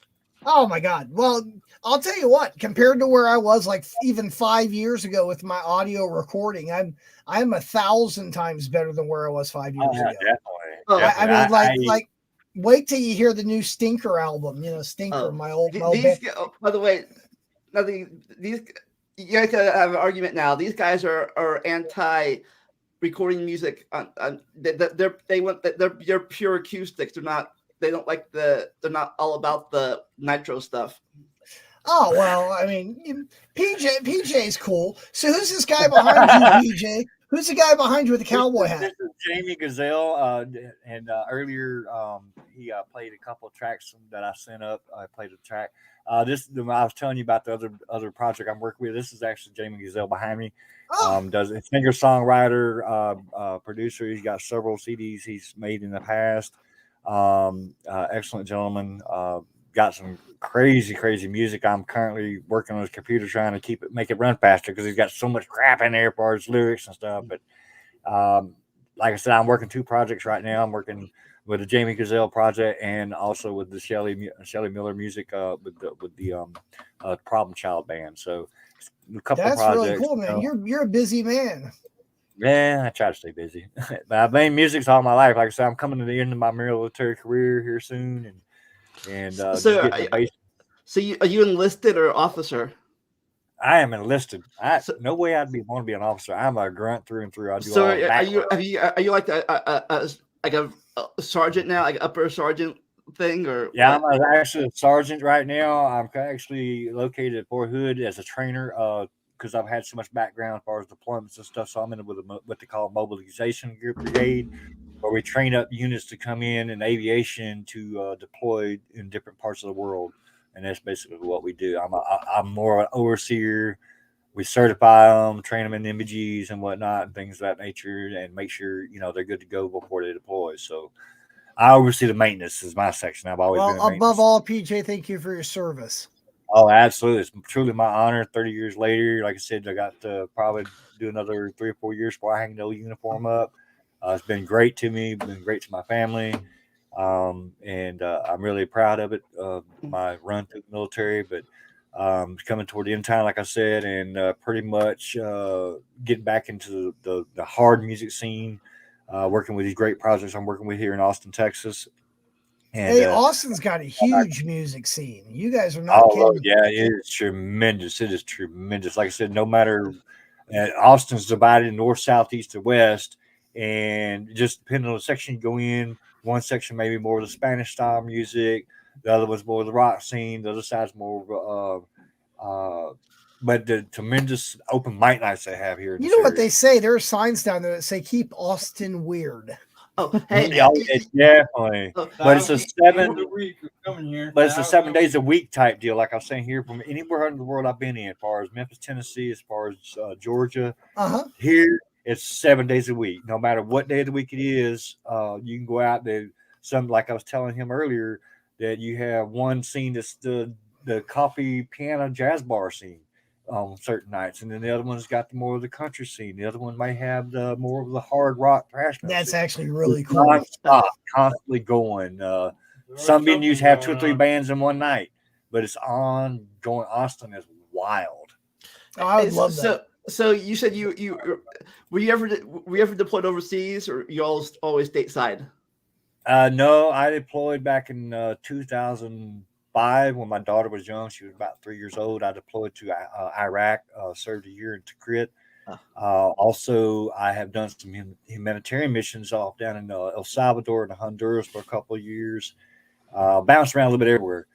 Oh my God. Well, I'll tell you what, compared to where I was like even 5 years ago with my audio recording, I'm 1,000 times better than where I was 5 years ago. Definitely. I mean, wait till you hear the new Stinker album. You know, Stinker, my old these. By the way, nothing. These you guys have an argument now. These guys are anti recording music on they're pure acoustics. They don't like they're not all about the nitro stuff. Oh well, I mean, PJ's cool. So who's this guy behind you, PJ? Who's the guy behind you with the cowboy hat? This is Jamie Gazelle, and earlier he played a couple of tracks that I sent up. I played a track. I was telling you about the other project I'm working with. This is actually Jamie Gazelle behind me. Does a singer songwriter, producer. He's got several CDs he's made in the past. Excellent gentleman. Got some crazy music. I'm currently working on his computer trying to make it run faster because he's got so much crap in there for his lyrics and stuff. But like I said, I'm working 2 projects right now. I'm working with the Jamie Gazelle project and also with the Shelley Miller music with the Problem Child band. So a couple That's projects. Really cool, man. You're a busy man. Yeah, I try to stay busy. But I've made music all my life. Like I said, I'm coming to the end of my military career here soon, and so are you enlisted or officer? I am enlisted. No way I'd want to be an officer. I'm a grunt through and through. I do so all are you like a sergeant now, like upper sergeant thing, or yeah? I'm actually a sergeant right now. I'm actually located at Fort Hood as a trainer because I've had so much background as far as deployments and stuff. So I'm in with what they call a mobilization brigade, where we train up units to come in aviation to deploy in different parts of the world. And that's basically what we do. I'm more an overseer. We certify them, train them in MBGs and whatnot, and things of that nature, and make sure they're good to go before they deploy. So I oversee the maintenance is my section. I've always been above all, PJ, thank you for your service. Oh, absolutely! It's truly my honor. 30 years later, like I said, I got to probably do another 3 or 4 years before I hang the old uniform up. It's been great to me. Been great to my family. And I'm really proud of it, my run through the military, but coming toward the end time, like I said, and pretty much getting back into the hard music scene, working with these great projects I'm working with here in Austin, Texas. And, Austin's got a huge music scene. You guys are not kidding. Yeah, it is tremendous. It is tremendous. Like I said, no matter Austin's divided in north, south, east, or west, and just depending on the section you go in, one section maybe more of the Spanish style music, the other one's more of the rock scene, the other side's more of but the tremendous open mic nights they have here. You know what they say? There are signs down there that say "Keep Austin weird." Oh, hey, definitely. But it's a 7 days a week type deal. Like I was saying here, from anywhere in the world I've been in, as far as Memphis, Tennessee, as far as Georgia, here it's 7 days a week. No matter what day of the week it is, you can go out there. Like I was telling him earlier, that you have one scene that's the coffee, piano, jazz bar scene on certain nights, and then the other one's got more of the country scene. The other one may have the more of the hard rock thrash metal. That's actually really cool. Non-stop, constantly going. Some venues have 2 or 3 bands in one night, but it's ongoing. Austin is wild. Oh, I would love that. So you said you were you ever deployed overseas, or you always stateside? No, I deployed back in 2005 when my daughter was young. She was about 3 years old. I deployed to Iraq, served a year in Tikrit. Also, I have done some humanitarian missions off down in El Salvador and Honduras for a couple of years. Bounced around a little bit everywhere.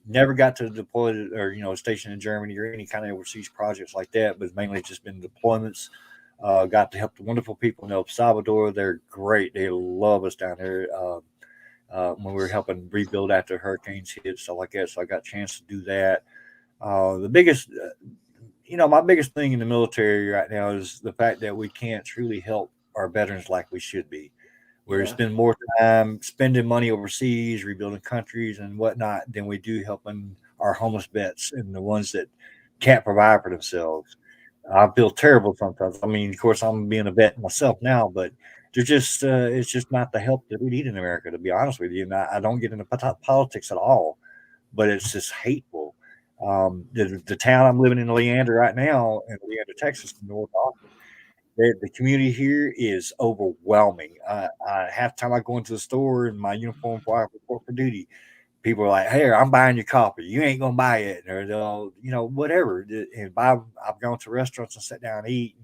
Never got to deploy or station in Germany or any kind of overseas projects like that, but mainly just been deployments. Got to help the wonderful people in El Salvador. They're great. They love us down there. When we were helping rebuild after hurricanes hit, stuff like that. So I got a chance to do that. The biggest, my biggest thing in the military right now is the fact that we can't truly help our veterans like we should be. We spend more time spending money overseas, rebuilding countries and whatnot, than we do helping our homeless vets and the ones that can't provide for themselves. I feel terrible sometimes. I mean, of course, I'm being a vet myself now, but they're just it's just not the help that we need in America, to be honest with you. And I don't get into politics at all, but it's just hateful. The town I'm living in, Leander, right now, in Leander, Texas, North Austin, The community here is overwhelming. Half the time I go into the store in my uniform before I report for duty, people are like, "Hey, I'm buying your coffee. You ain't gonna buy it," or they'll, whatever. And I've gone to restaurants and sat down and eat,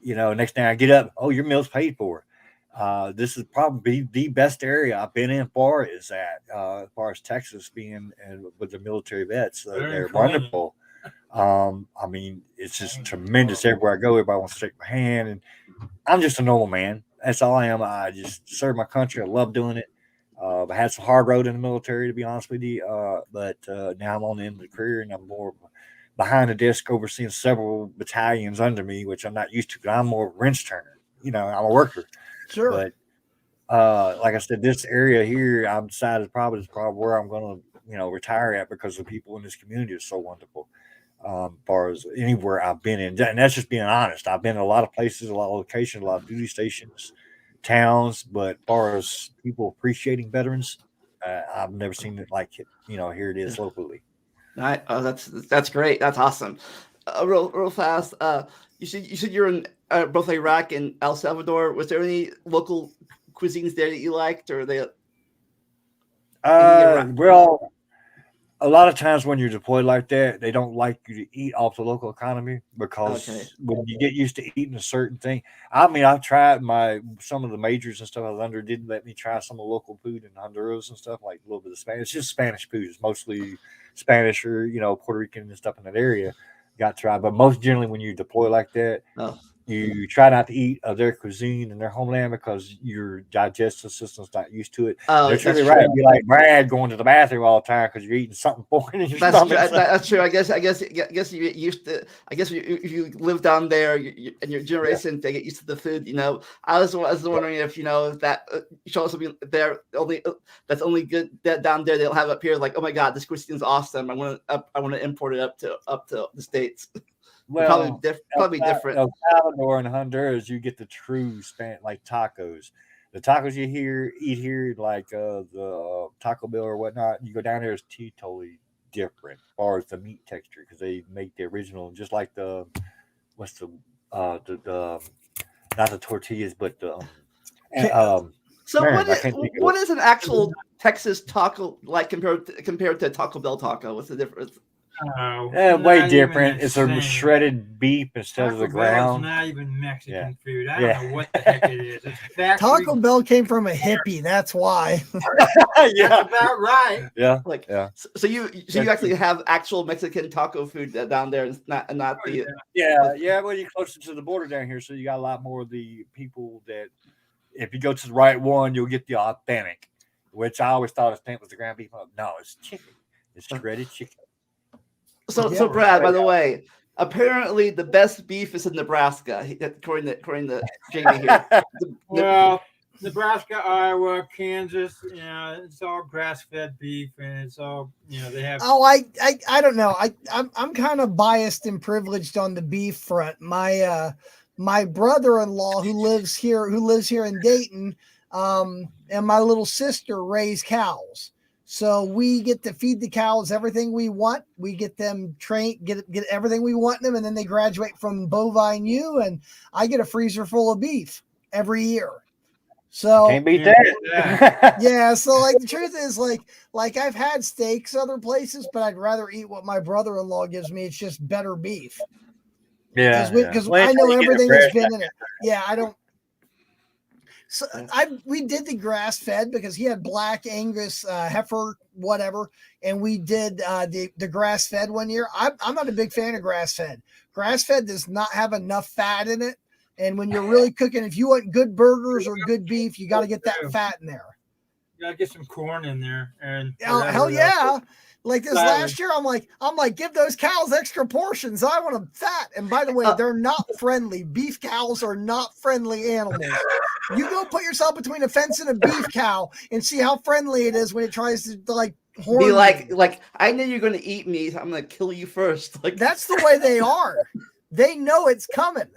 and next thing I get up, oh, your meal's paid for. This is probably the best area I've been in as far as Texas being and with the military vets. They're wonderful. I mean, it's just tremendous everywhere I go. Everybody wants to shake my hand, and I'm just a normal man. That's all I am. I just serve my country. I love doing it. I had some hard road in the military, to be honest with you. But now I'm on the end of the career, and I'm more behind the desk overseeing several battalions under me, which I'm not used to. But I'm more of a wrench turner. I'm a worker. Sure. But like I said, this area here, I've decided is probably where I'm going to, retire at, because the people in this community are so wonderful. As far as anywhere I've been in, and that's just being honest. I've been in a lot of places, a lot of locations, a lot of duty stations, towns, but as far as people appreciating veterans, I've never seen it like it. Here it is locally. Right. Oh, that's great. That's awesome. Real fast. You said you're in both Iraq and El Salvador. Was there any local cuisines there that you liked, or they? Well, a lot of times when you're deployed like that, they don't like you to eat off the local economy, because when you get used to eating a certain thing, I mean, I've tried some of the majors and stuff I was under didn't let me try some of the local food in Honduras and stuff, like a little bit of Spanish. It's just Spanish food. It's mostly Spanish or, Puerto Rican and stuff in that area. Got to try, but most generally when you deploy like that, you try not to eat of their cuisine in their homeland, because your digestive system's not used to it. They're trying to be right. Be like Brad going to the bathroom all the time because you're eating something foreign in your stomach. That's true. I guess you get used to. I guess if you live down there and your generation, they get used to the food. I was wondering if that should also be there. That's only good that down there. They'll have up here. Like, oh my God, this cuisine is awesome. I want to import it up to the States. Well, probably different. El Salvador and Honduras, you get the true like tacos. The tacos you eat here, like the Taco Bell or whatnot, you go down there, it's totally different as far as the meat texture, because they make the original, just like not the tortillas, but the So what is an actual Texas taco like compared to Taco Bell taco? What's the difference? Way different. It's a shredded beef instead of the ground. It's not even Mexican food. I don't know what the heck it is. It's Taco Bell came from a hippie. That's why. Yeah, that's about right. Yeah, So you actually have actual Mexican taco food down there, and not the. Yeah. Well, you're closer to the border down here, so you got a lot more of the people that. If you go to the right one, you'll get the authentic, which I always thought authentic was the ground beef. No, it's chicken. It's shredded chicken. So Brad, by the way, apparently the best beef is in Nebraska, according to Jamie here. Well, Nebraska, Iowa, Kansas, it's all grass-fed beef, and it's all they have. Oh, I don't know. I'm kind of biased and privileged on the beef front. My brother-in-law who lives here in Dayton, and my little sister raise cows. So we get to feed the cows everything we want. We get them trained, get everything we want them, and then they graduate from bovine ewe, and I get a freezer full of beef every year. So can't beat that. Yeah. So like the truth is like I've had steaks other places, but I'd rather eat what my brother-in-law gives me. It's just better beef. Yeah. Because I know everything that's been in it. Yeah, I don't. So we did the grass fed because he had black Angus heifer, whatever, and we did the grass fed one year. I'm not a big fan of grass fed. Grass fed does not have enough fat in it, and when you're really cooking, if you want good burgers or good beef, you got to get that fat in there. You got to get some corn in there, and hell yeah. Like this last year, I'm like, give those cows extra portions. I want them fat. And by the way, they're not friendly. Beef cows are not friendly animals. You go put yourself between a fence and a beef cow and see how friendly it is when it tries to horn be like I know you're going to eat me. So I'm going to kill you first. Like that's the way they are. They know it's coming.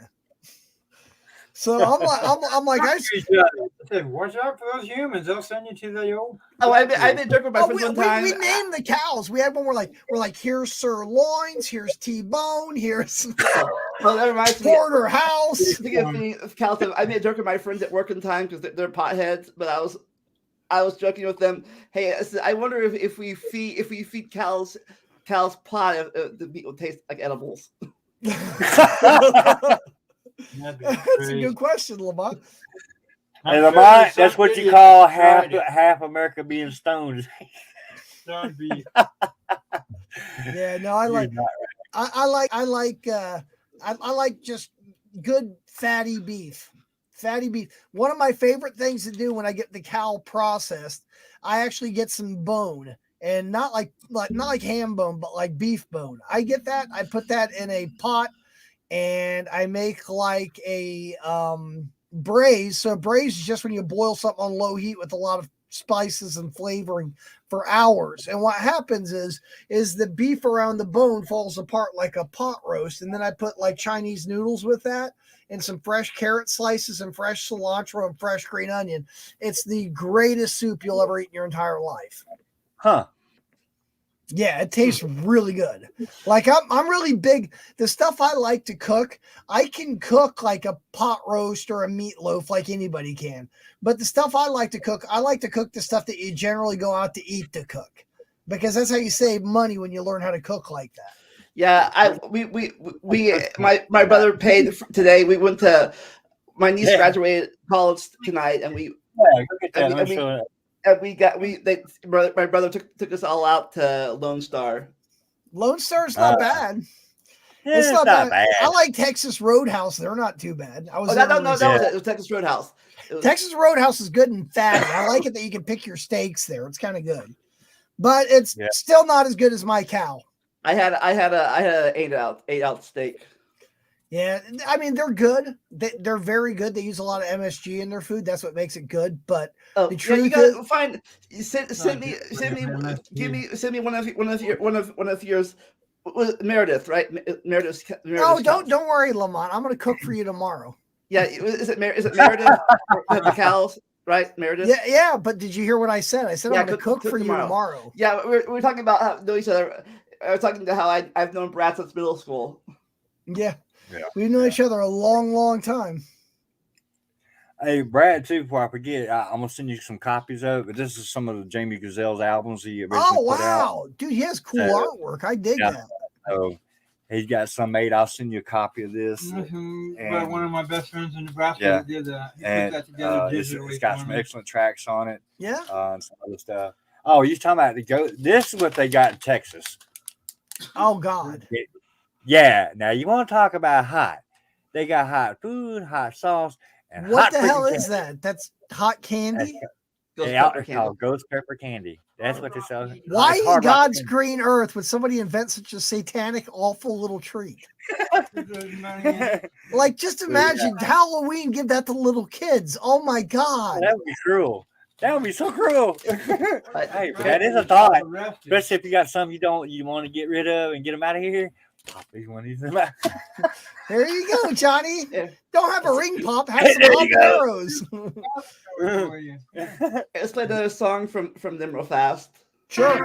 So I'm like, I said, watch out for those humans. They'll send you to the old. Oh, I've been joking with my friends one time. We named the cows. We had one. We're like, here's sirloins, here's T-bone, here's. Well, that reminds me. Porterhouse. Speaking of cows, I made a joke with my friends at work one time because they're potheads, but I was joking with them. Hey, I said, I wonder if we feed cows pot, the meat will taste like edibles. That's a good question, Lamont. Hey, Lamont, that's what you call half America being stoned. Stoned beef. Yeah, no, I like just good fatty beef. Fatty beef. One of my favorite things to do when I get the cow processed, I actually get some bone, and not like ham bone, but like beef bone. I get that. I put that in a pot, and I make like a braise. So braise is just when you boil something on low heat with a lot of spices and flavoring for hours. And what happens is the beef around the bone falls apart like a pot roast. And then I put like Chinese noodles with that and some fresh carrot slices and fresh cilantro and fresh green onion. It's the greatest soup you'll ever eat in your entire life. Huh. Yeah, it tastes really good. Like I'm really big. The stuff I like to cook, I can cook like a pot roast or a meatloaf like anybody can. But the stuff I like to cook the stuff that you generally go out to eat to cook, because that's how you save money when you learn how to cook like that. Yeah, my brother paid today. We went to my niece graduated college tonight, and my brother took us all out to Lone Star. Lone Star's not bad. Yeah, it's not bad. I like Texas Roadhouse. They're not too bad. That was it. It was Texas Roadhouse. Texas Roadhouse is good and fatty. I like it that you can pick your steaks there. It's kind of good, but it's still not as good as my cow. I had an 8-ounce steak. Yeah, I mean they're good. They're very good. They use a lot of MSG in their food. That's what makes it good. But the truth you gotta find. Send me one of yours. Meredith, right? Meredith. Don't worry, Lamont. I'm going to cook for you tomorrow. Yeah, is it Meredith? The cows, right? Meredith. Yeah. But did you hear what I said? I said I'm going to cook for you tomorrow. Yeah, we're talking about how to know each other. I was talking to how I've known Brad since middle school. Yeah. We've known each other a long, long time. Hey, Brad, too, before I forget, I'm going to send you some copies of it. But this is some of the Jamie Gazelle's albums he originally put out. Dude, he has cool artwork. I dig that. So he's got some made. I'll send you a copy of this. Mm-hmm. One of my best friends in Nebraska did that. He put that together digitally. It's got some excellent tracks on it. Yeah. And some other stuff. Oh, you're talking about this is what they got in Texas. Oh, God. Yeah. Now, you want to talk about hot. They got hot food, hot sauce, and what the hell is that? That's hot candy? Called ghost pepper candy. That's what they sell. Why in God's green earth would somebody invent such a satanic, awful little treat? Like, just imagine Halloween, give that to little kids. Oh, my God. That would be cruel. That would be so cruel. Hey, that is a thought. Especially if you got some you want to get rid of and get them out of here. Pop these one of these out. There you go, Johnny. Don't have a ring pop. Have some arrows. Let's play another song from them real fast. Sure.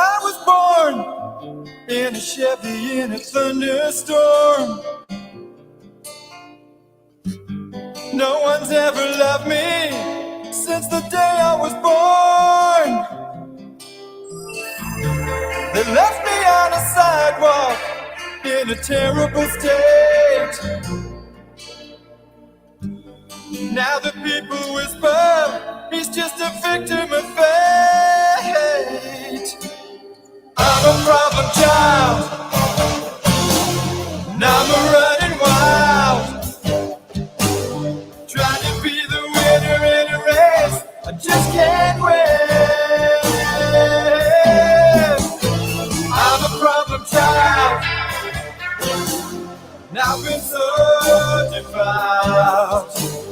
I was born in a Chevy in a thunderstorm. No one's ever loved me since the day I was born. They left me on a sidewalk in a terrible state. Now the people whisper he's just a victim of fate. I'm a problem child, and I'm running wild, trying to be the winner in a race I just can't win. I'm a problem child, and I've been so defiled.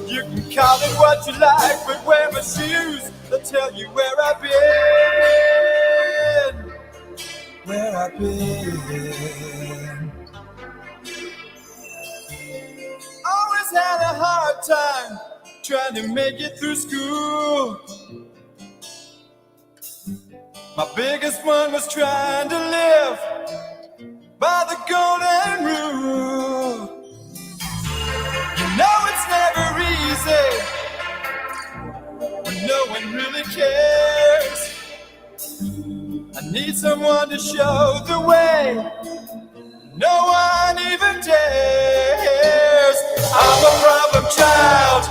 You can call it what you like, but wear my shoes, they'll tell you where I've been. Where I've been. had a hard time trying to make it through school. My biggest one was trying to live by the golden rule. You know it's never easy when no one really cares. I need someone to show the way. No one even dares. I'm a problem child,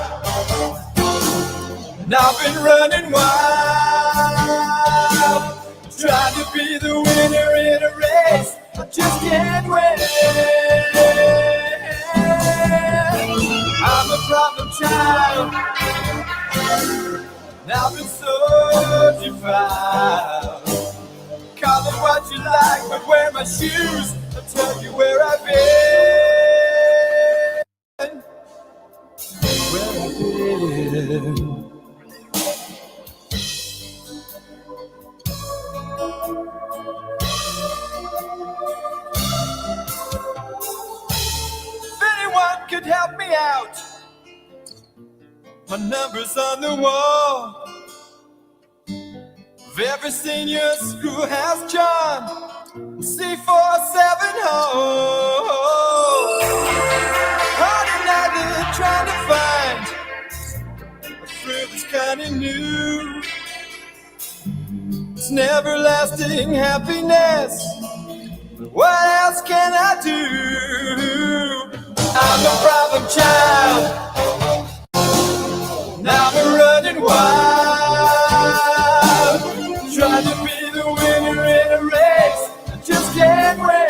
and I've been running wild, trying to be the winner in a race I just can't win. I'm a problem child, and I've been so defiled. Call it what you like, but wear my shoes. I'll tell you where I've been. Where I've been. If anyone could help me out, my number's on the wall. If every senior schoolhouse charm, C47 home. Hard at night trying to find a thrill that's kind of new. It's never lasting happiness. What else can I do? I'm a problem child, and I'm a running wild, trying to be the winner in a race I just can't win.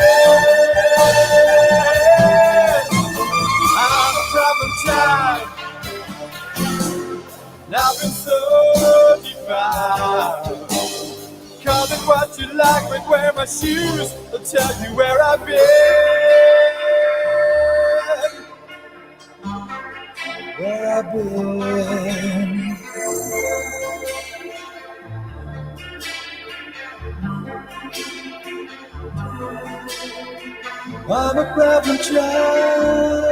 I'm a problem child, and I've been so defiled. Call it what you like, but wear my shoes. I'll tell you where I've been. Where I've been. I'm a problem child,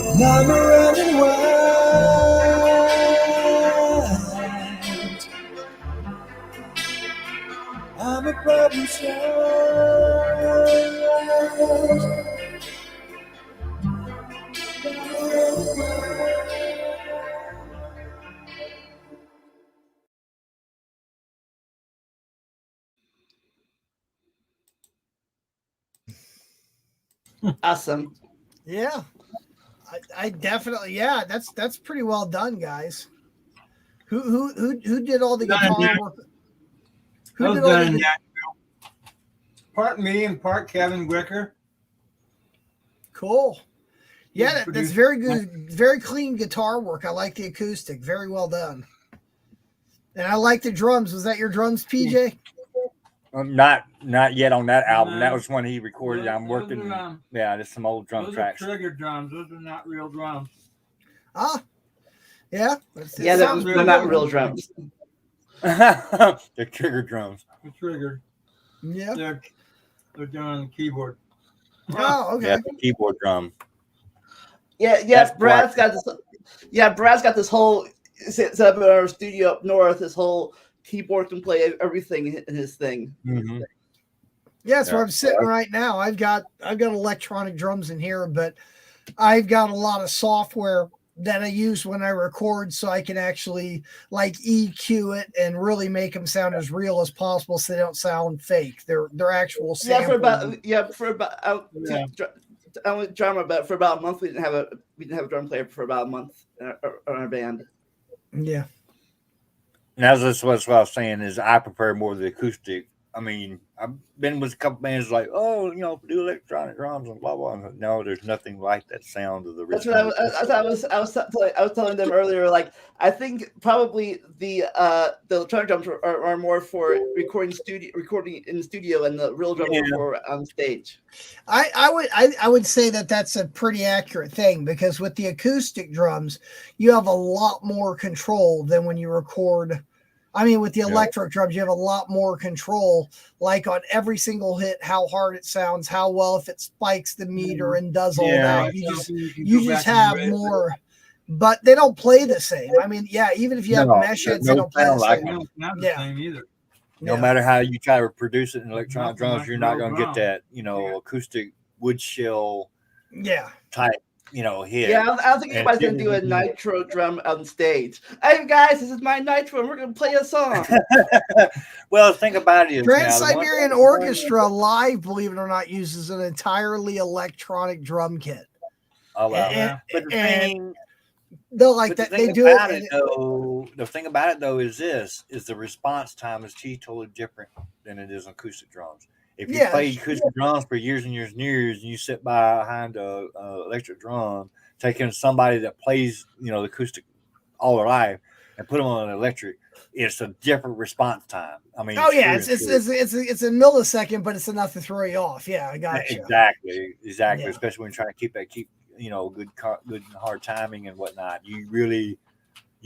and I'm a running wild. I'm a problem child. Awesome. Yeah. I definitely, yeah, that's pretty well done, guys. Who did all the guitar work? Who did all the Part me and part Kevin Wicker. Cool. Yeah, that's very good, very clean guitar work. I like the acoustic, very well done. And I like the drums. Was that your drums, PJ? Not yet on that album. That was when he recorded. I'm working. Yeah, there's some old drum Those tracks. are trigger drums. Those are not real drums. Ah, yeah. Yeah, they're not real drums. They're trigger drums. They're triggered. Yeah. They're doing on the keyboard. Oh, okay. Yeah, the keyboard drum. Yeah. That's Brad's got this. Yeah, Brad's got this whole set up in our studio up north. This whole keyboard can play everything in his thing. Mm-hmm. Yeah, that's where I'm sitting right now. I've got electronic drums in here, but I've got a lot of software that I use when I record, so I can actually like EQ it and really make them sound as real as possible, so they don't sound fake. They're actual samples. For about a month we didn't have a drum player for about a month in our band. Yeah. And that's what I was saying is I prefer more the acoustic. I mean, I've been with a couple bands like, oh, do electronic drums and blah blah. And no, there's nothing like that sound of the original. That's what I was telling them earlier. Like, I think probably the electronic drums are more for recording in the studio, and the real drums are for on stage. I would say that's a pretty accurate thing, because with the acoustic drums, you have a lot more control than when you record I mean, with the electric drums, you have a lot more control, like on every single hit, how hard it sounds, how well, if it spikes the meter and does all that. You just have more, but they don't play the same. I mean, yeah, even if you have mesh hits, they don't play the same. They don't sound the same either. No matter how you try to produce it in electronic drums, you're not going to get that, acoustic wood shell type, hit. Yeah, I don't think anybody's going to do a nitro drum on stage. Hey, guys, this is my nitro, and we're going to play a song. Well, think about it. Trans-Siberian Orchestra live, believe it or not, uses an entirely electronic drum kit. Oh, wow. But the thing... They'll like that. They do it. The thing about it though is the response time is totally different than it is on acoustic drums. If you play acoustic drums for years and years and years, and you sit behind a electric drum, taking somebody that plays the acoustic all their life and put them on an electric, it's a different response time. I mean, it's a millisecond, but it's enough to throw you off. Yeah, I got you. Exactly. Yeah. Especially when you're trying to keep good hard timing and whatnot. You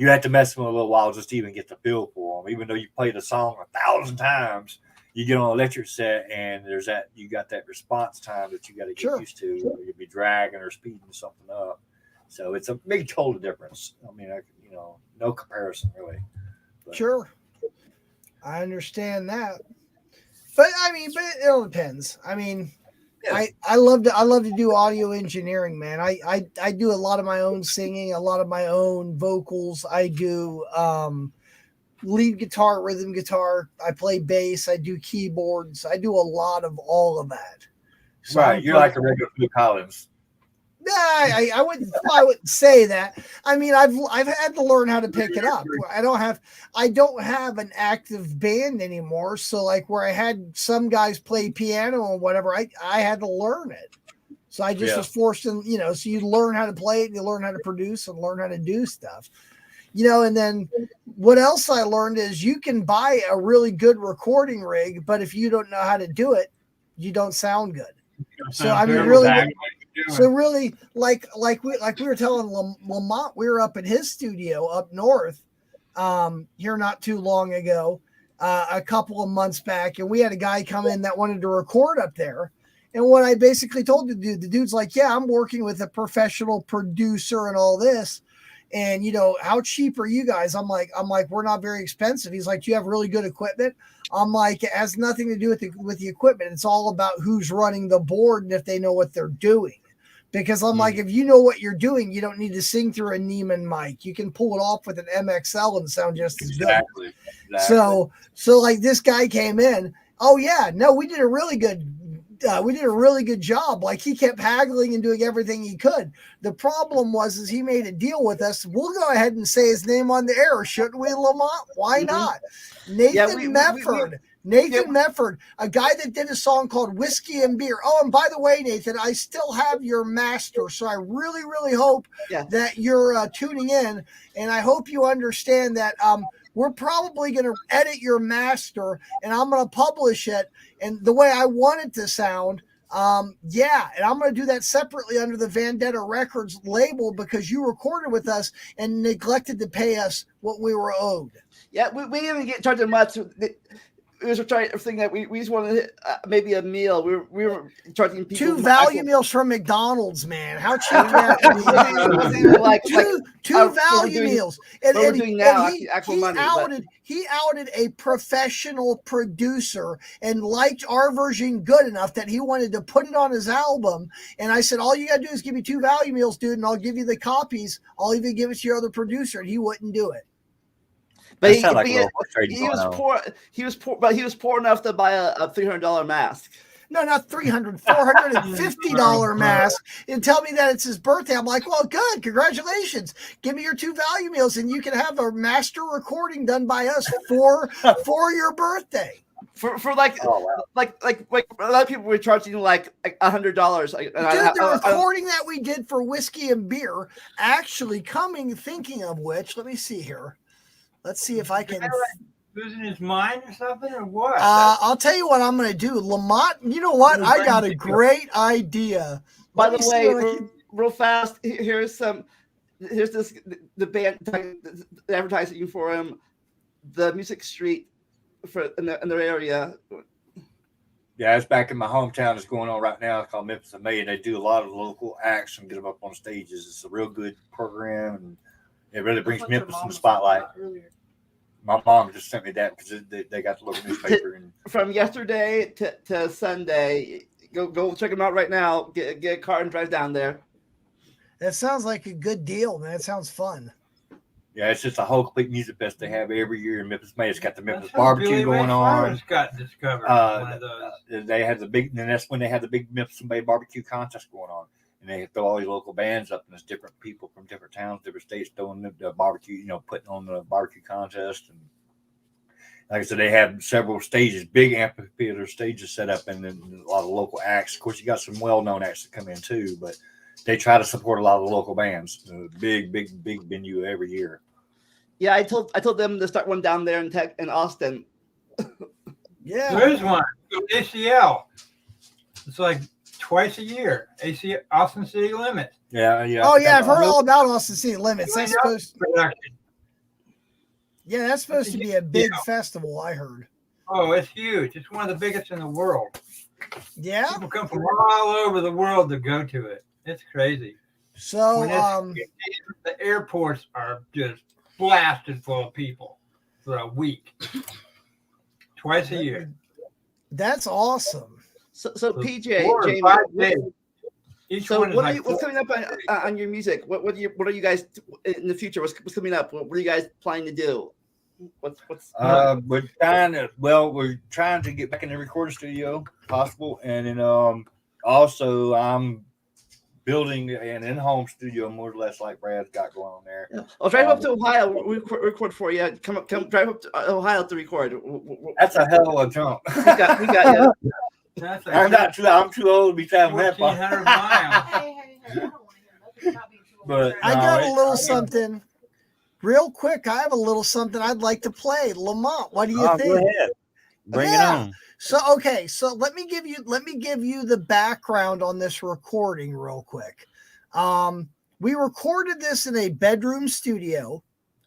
have to mess with them a little while just to even get the feel for them. Even though you played the song 1,000 times, you get on an electric set and you got that response time that you got to get used to. You'll be dragging or speeding something up. So it's a big total difference. I mean, no comparison really. But. Sure, I understand that, but it all depends. I mean. Yeah. I love to do audio engineering, man. I do a lot of my own singing, a lot of my own vocals. I do lead guitar, rhythm guitar. I play bass. I do keyboards. I do a lot of all of that. So right, you're like a regular Phil Collins. Nah, I wouldn't say that. I mean, I've had to learn how to pick it up. I don't have an active band anymore. So like where I had some guys play piano or whatever, I had to learn it. So I just was forced in, so you learn how to play it, and you learn how to produce and learn how to do stuff. And then what else I learned is you can buy a really good recording rig, but if you don't know how to do it, you don't sound good. So I mean, really. So really, like we were telling Lamont, we were up in his studio up north here not too long ago, a couple of months back, and we had a guy come in that wanted to record up there. And what I basically told the dude's like, yeah, I'm working with a professional producer and all this. And how cheap are you guys? I'm like, we're not very expensive. He's like, do you have really good equipment? I'm like, it has nothing to do with the equipment. It's all about who's running the board and if they know what they're doing. Because I'm like, if you know what you're doing, you don't need to sing through a Neiman mic. You can pull it off with an MXL and sound just as good. Exactly. So like this guy came in. Oh yeah, no, we did a really good job. Like he kept haggling and doing everything he could. The problem was he made a deal with us. We'll go ahead and say his name on the air, shouldn't we, Lamont? Why not? Nathan Medford. Nathan Medford, a guy that did a song called Whiskey and Beer. Oh, and by the way, Nathan, I still have your master, so I really, really hope that you're tuning in, and I hope you understand that we're probably going to edit your master, and I'm going to publish it, and the way I want it to sound, and I'm going to do that separately under the Vendetta Records label because you recorded with us and neglected to pay us what we were owed. Yeah, we didn't get charged much. We were trying to think that we just wanted maybe a meal. We were charging people 2 value meals from McDonald's, man. How cheap you have to be? two value meals. And we're doing now, actual money. He outed a professional producer and liked our version good enough that he wanted to put it on his album. And I said, all you got to do is give me 2 value meals, dude, and I'll give you the copies. I'll even give it to your other producer. And he wouldn't do it. But he was poor, but he was poor enough to buy a $300 mask. No, not $450 mask, and tell me that it's his birthday. I'm like, well, good, congratulations. Give me your 2 value meals, and you can have a master recording done by us for your birthday. For like a lot of people were charging like $100. Dude, the recording that we did for Whiskey and Beer, actually thinking of which, let me see here. Let's see if I can. Losing his mind or something, or what? I'll tell you what I'm going to do, Lamont. You know what? I got a great idea. By the way, real fast. Here's the band advertising for him. the music street in their area. Yeah, it's back in my hometown. It's going on right now. It's called Memphis in May, and they do a lot of local acts and get them up on stages. It's a real good program, and it really brings Memphis in the spotlight. My mom just sent me that because they got the local newspaper. And from yesterday to Sunday, go check them out right now. Get a car and drive down there. That sounds like a good deal, man. It sounds fun. Yeah, it's just a whole complete music fest they have every year in Memphis May. It's got the Memphis barbecue going on. Got discovered. One of those. They had the big, and that's when they had the big Memphis May barbecue contest going on. And they throw all these local bands up, and there's different people from different towns, different states throwing the barbecue, putting on the barbecue contest. And like I said, they have several stages, big amphitheater stages set up, and then a lot of local acts. Of course, you got some well-known acts that come in too, but they try to support a lot of the local bands. Big venue every year. Yeah, I told them to start one down there in Austin. Yeah, there is one. ACL. It's like twice a year. Austin City Limits. Yeah. Oh yeah, I've heard all about Austin City Limits. That's supposed. Yeah, that's supposed to be a big festival. I heard. Oh, it's huge. It's one of the biggest in the world. Yeah. People come from all over the world to go to it. It's crazy. So the airports are just blasted full of people for a week. Twice a year. That's awesome. So PJ, Jamie, what's coming up on your music? What are you guys in the future? What's coming up? What are you guys planning to do? We're trying to get back in the recording studio if possible, and then also I'm building an in-home studio, more or less like Brad's got going on there. Yeah. I'll drive up to Ohio. We'll record for you. Come drive up to Ohio to record. That's a hell of a jump. We got you. I'm too old to be traveling that far. 1,400 miles. But I got a little something. Real quick, I have a little something I'd like to play. Lamont, what do you think? Go ahead. Bring it on. So let me give you the background on this recording real quick. We recorded this in a bedroom studio.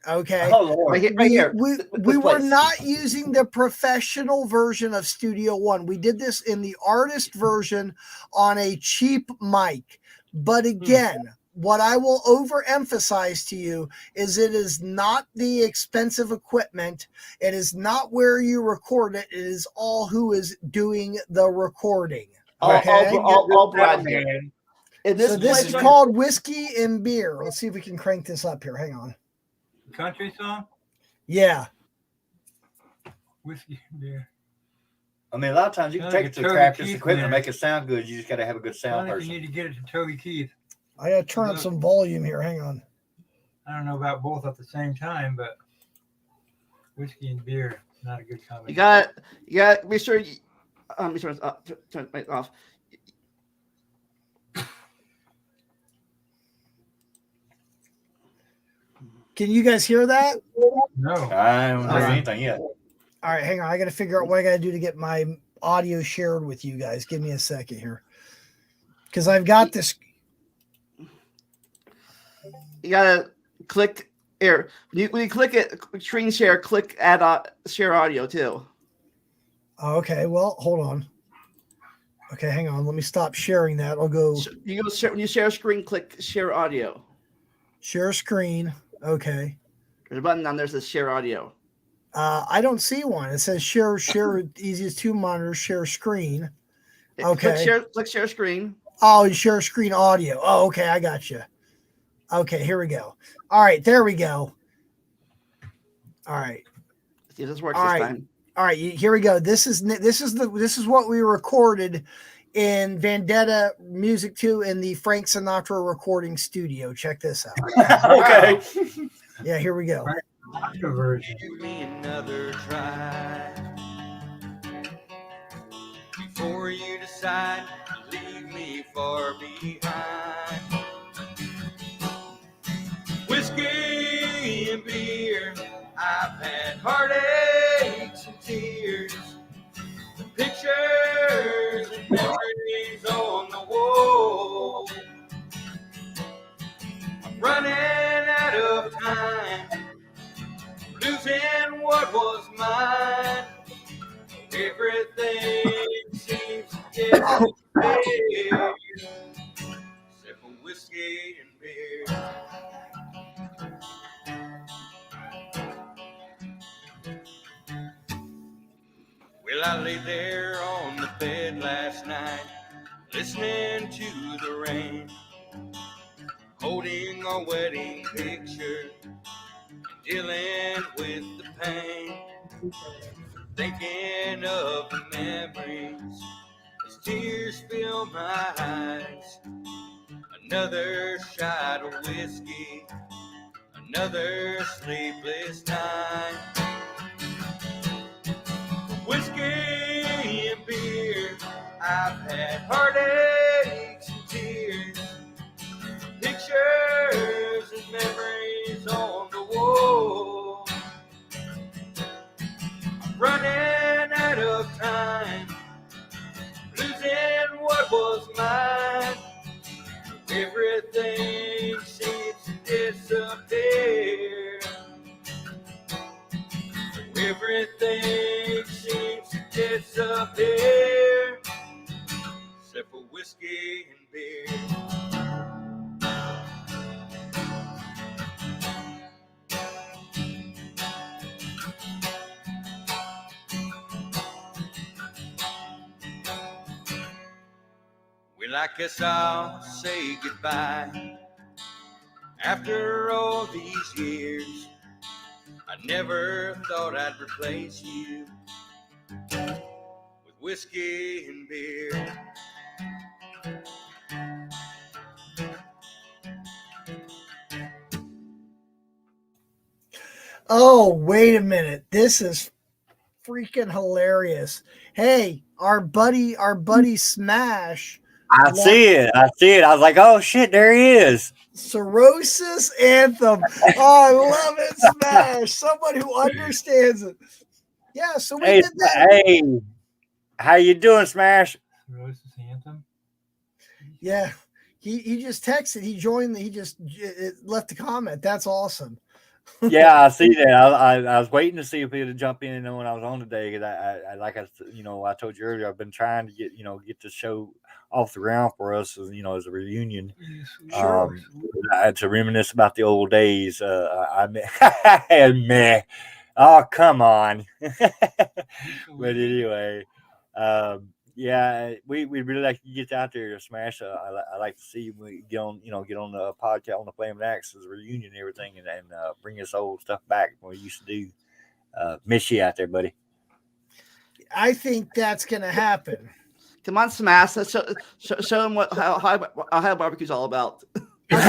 Okay. Oh, Lord. Right here. We were not using the professional version of Studio One. We did this in the artist version on a cheap mic. But again, what I will overemphasize to you is it is not the expensive equipment. It is not where you record it. It is all who is doing the recording. Okay. All Brad here. This is called Whiskey and Beer. Let's see if we can crank this up here. Hang on. Country song? Yeah. Whiskey and Beer. I mean, a lot of times you can take it to craft this equipment and make it sound good. You just got to have a good sound person. You need to get it to Toby Keith. I got to turn up some volume here. Hang on. I don't know about both at the same time, but whiskey and beer, not a good combination. You got to be sure it's turn it off. Can you guys hear that? No. I don't hear anything yet. All right, hang on. I got to figure out what I got to do to get my audio shared with you guys. Give me a second here. Because I've got this. You got to click here. When you click it, screen share, click add share audio too. Okay, well, hold on. Okay, hang on. Let me stop sharing that. I'll go. You go when you share screen, click share audio. Share screen. Okay. There's a button down there that says share audio. I don't see one. It says share easiest two monitors, share screen. Okay. Click share screen. Oh, share screen audio. Oh, okay. I got you. Okay, here we go. All right, there we go. All right. See if this works this time. All right, here we go. This is what we recorded in Vendetta Music 2 in the Frank Sinatra recording studio. Check this out. Okay. Yeah, here we go. Give me another try before you decide to leave me far behind. Whiskey and beer, I've had heartaches and tears, the pictures and memories on the wall. I'm running out of time, losing what was mine. Everything seems to disappear, except for whiskey and beer. Well, I lay there on the bed last night, listening to the rain, holding a wedding picture, dealing with the pain, thinking of the memories as tears fill my eyes. Another shot of whiskey, another sleepless night. Whiskey and beer, I've had heartaches and tears, pictures and memories on the wall. I'm running out of time, losing what was mine. Everything seems to disappear. Everything seems to disappear, except for whiskey and beer. Well, I guess I'll say goodbye. After all these years, I never thought I'd replace you with whiskey and beer. Oh, wait a minute. This is freaking hilarious. Hey, our buddy Smash. I see it. I was like, oh shit, there he is. Cirrhosis Anthem. Oh, I love it, Smash. Someone who understands it. Yeah, so we did that. Hey, how you doing, Smash? Cirrhosis Anthem. Yeah, he just texted. He joined. He just left a comment. That's awesome. Yeah, I see that. I was waiting to see if he would jump in when I was on today because I told you earlier, I've been trying to get the show off the ground for us, as a reunion. Sure. To reminisce about the old days. Man, oh come on. But anyway, yeah, we really like to get out there to Smash. I like to see we get on the podcast on the Flaming Axe as a reunion and everything, and bring this old stuff back we used to do. Miss you out there, buddy. I think that's gonna happen. Come on, Smash. Let's show them how barbecue's all about. So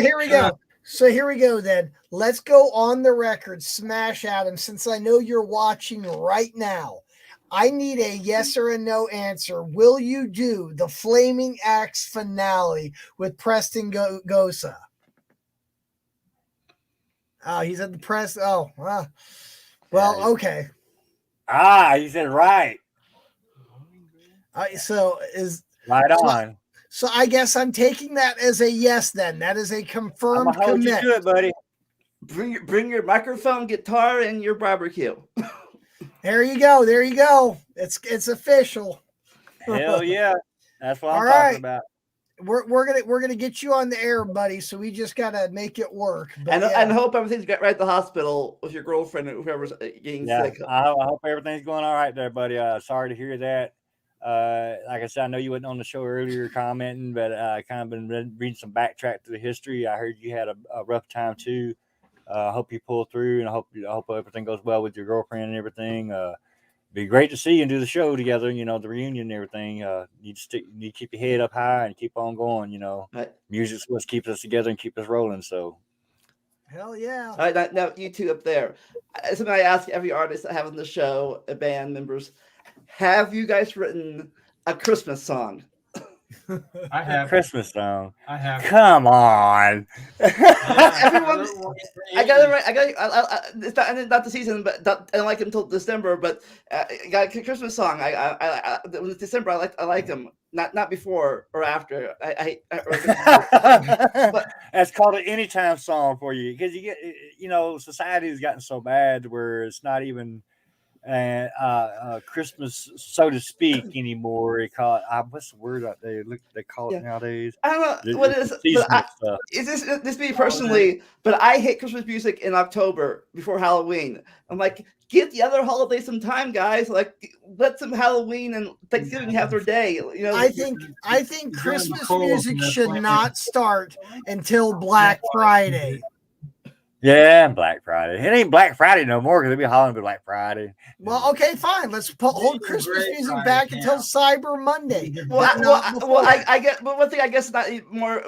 here we go. Here we go then. Let's go on the record. Smash Adam, since I know you're watching right now, I need a yes or a no answer. Will you do the Flaming Axe finale with Preston Gosa? Oh, he's at the press. Oh, well, okay. You said right. So is right on. So I guess I'm taking that as a yes. Then that is a confirmed commit. You to it, buddy. Bring your microphone, guitar, and your barbecue. There you go. There you go. It's official. Hell yeah, that's what I'm talking about. We're gonna get you on the air, buddy. So we just gotta make it work. And hope everything's right at the hospital with your girlfriend and whoever's getting sick. I hope everything's going all right there, buddy. Sorry to hear that. Like I said, I know you wasn't on the show earlier commenting, but I kind of been reading some backtrack to the history. I heard you had a rough time too. I hope you pull through, and I hope everything goes well with your girlfriend and everything. Be great to see you and do the show together. The reunion and everything. You need to keep your head up high and keep on going. Right. Music's what keeps us together and keep us rolling. So, hell yeah! All right, now you two up there. Something I ask every artist I have on the show, band members. Have you guys written a Christmas song? I have. Christmas song. I have. Come on. Everyone, I got it right. It's not the season, but I don't like him until December. But I got a Christmas song. When it's December, I like him. Not before or after. But that's called an anytime song for you because you get, society has gotten so bad where it's not even Christmas, so to speak, anymore. They call it what's the word out there? Look, they call it nowadays. I don't know what it is. Is this me personally? But I hate Christmas music in October before Halloween. I'm like, give the other holidays some time, guys. Like, let some Halloween and Thanksgiving have their day. I think Christmas music should not start until Black Friday. Yeah, Black Friday. It ain't Black Friday no more because they'll be hollering for Black Friday. Well, okay, fine. Let's hold Christmas music back until Cyber Monday. I get. But one thing I guess not more.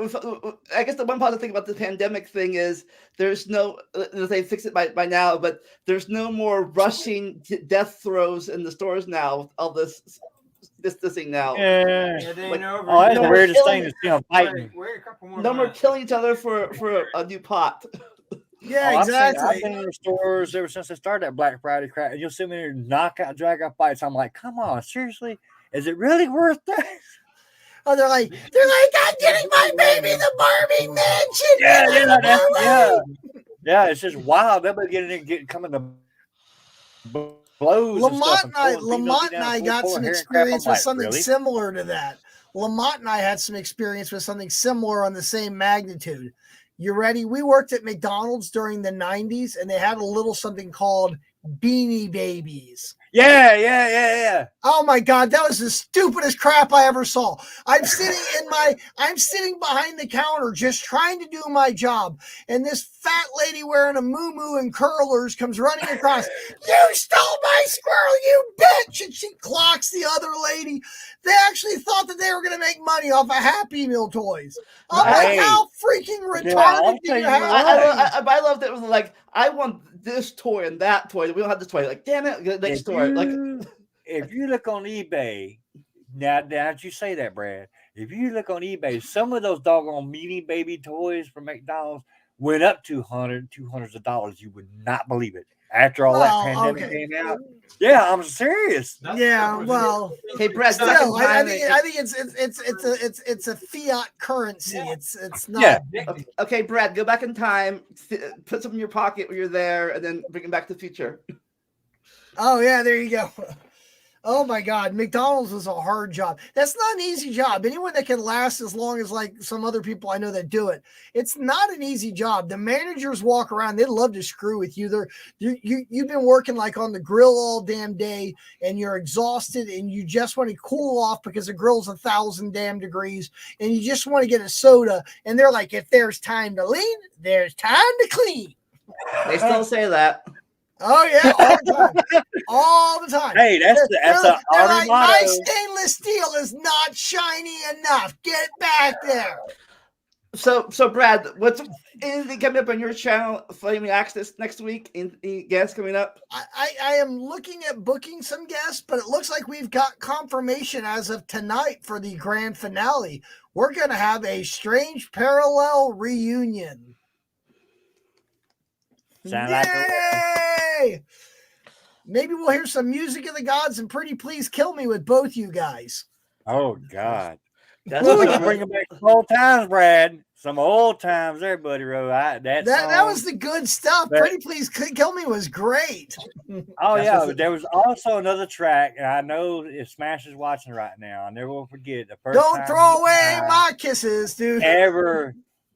I guess the one positive thing about the pandemic thing is there's no. They fix it by now, but there's no more rushing death throes in the stores now. All this distancing now. Yeah. That's the weirdest thing to see them fighting. No more killing each other for a new pot. Yeah, exactly. I've been in the stores ever since they started that Black Friday crap, and you'll see me there drag out fights. I'm like, come on, seriously? Is it really worth that? Oh, they're like, I'm getting my baby the Barbie mansion. Yeah, it's just wild. Everybody coming to blows. Lamont and I got some experience with something similar to that. Lamont and I had some experience with something similar on the same magnitude. You ready? We worked at McDonald's during the 90s, and they had a little something called Beanie Babies. Yeah. Oh my God, that was the stupidest crap I ever saw. I'm sitting behind the counter just trying to do my job, and this fat lady wearing a muumuu and curlers comes running across. You stole my squirrel, you bitch! And she clocks the other lady. They actually thought that they were going to make money off of Happy Meal toys. I'm like, how freaking retarded do you have? I love that it was like, I want this toy and that toy. We don't have this toy. Like, damn it, next toy. If you look on eBay, now that you say that, Brad, if you look on eBay, some of those doggone Beanie Baby toys from McDonald's went up to $200s of dollars. You would not believe it. After all that pandemic came out. Yeah, I'm serious. Well, hey, Brad. Still, I think it's a fiat currency. It's not. Yeah. Okay, Brad, go back in time, put some in your pocket when you're there, and then bring it back to the future. Oh yeah, there you go. Oh my God, McDonald's was a hard job. That's not an easy job. Anyone that can last as long as like some other people I know that do it, it's not an easy job. The managers walk around; they love to screw with you. You've been working like on the grill all damn day, and you're exhausted, and you just want to cool off because the grill's 1,000 damn degrees, and you just want to get a soda. And they're like, "If there's time to lean, there's time to clean." They still say that. Oh yeah, all the time, all the time. Hey, that's like, my stainless steel is not shiny enough. Get it back there. So Brad, what's anything coming up on your channel, Flaming Access, next week? Any guests coming up? I am looking at booking some guests, but it looks like we've got confirmation as of tonight for the grand finale. We're going to have a Strange Parallel reunion. Yay! Maybe we'll hear some Music of the Gods and Pretty Please Kill Me with both you guys. Oh God. That's what bringing back some old times, Brad. Some old times there, buddy. That was the good stuff. Pretty Please Kill Me was great. Oh yeah, there was also another track, and I know if Smash is watching right now, I never will forget the first Don't time throw away my kisses, dude.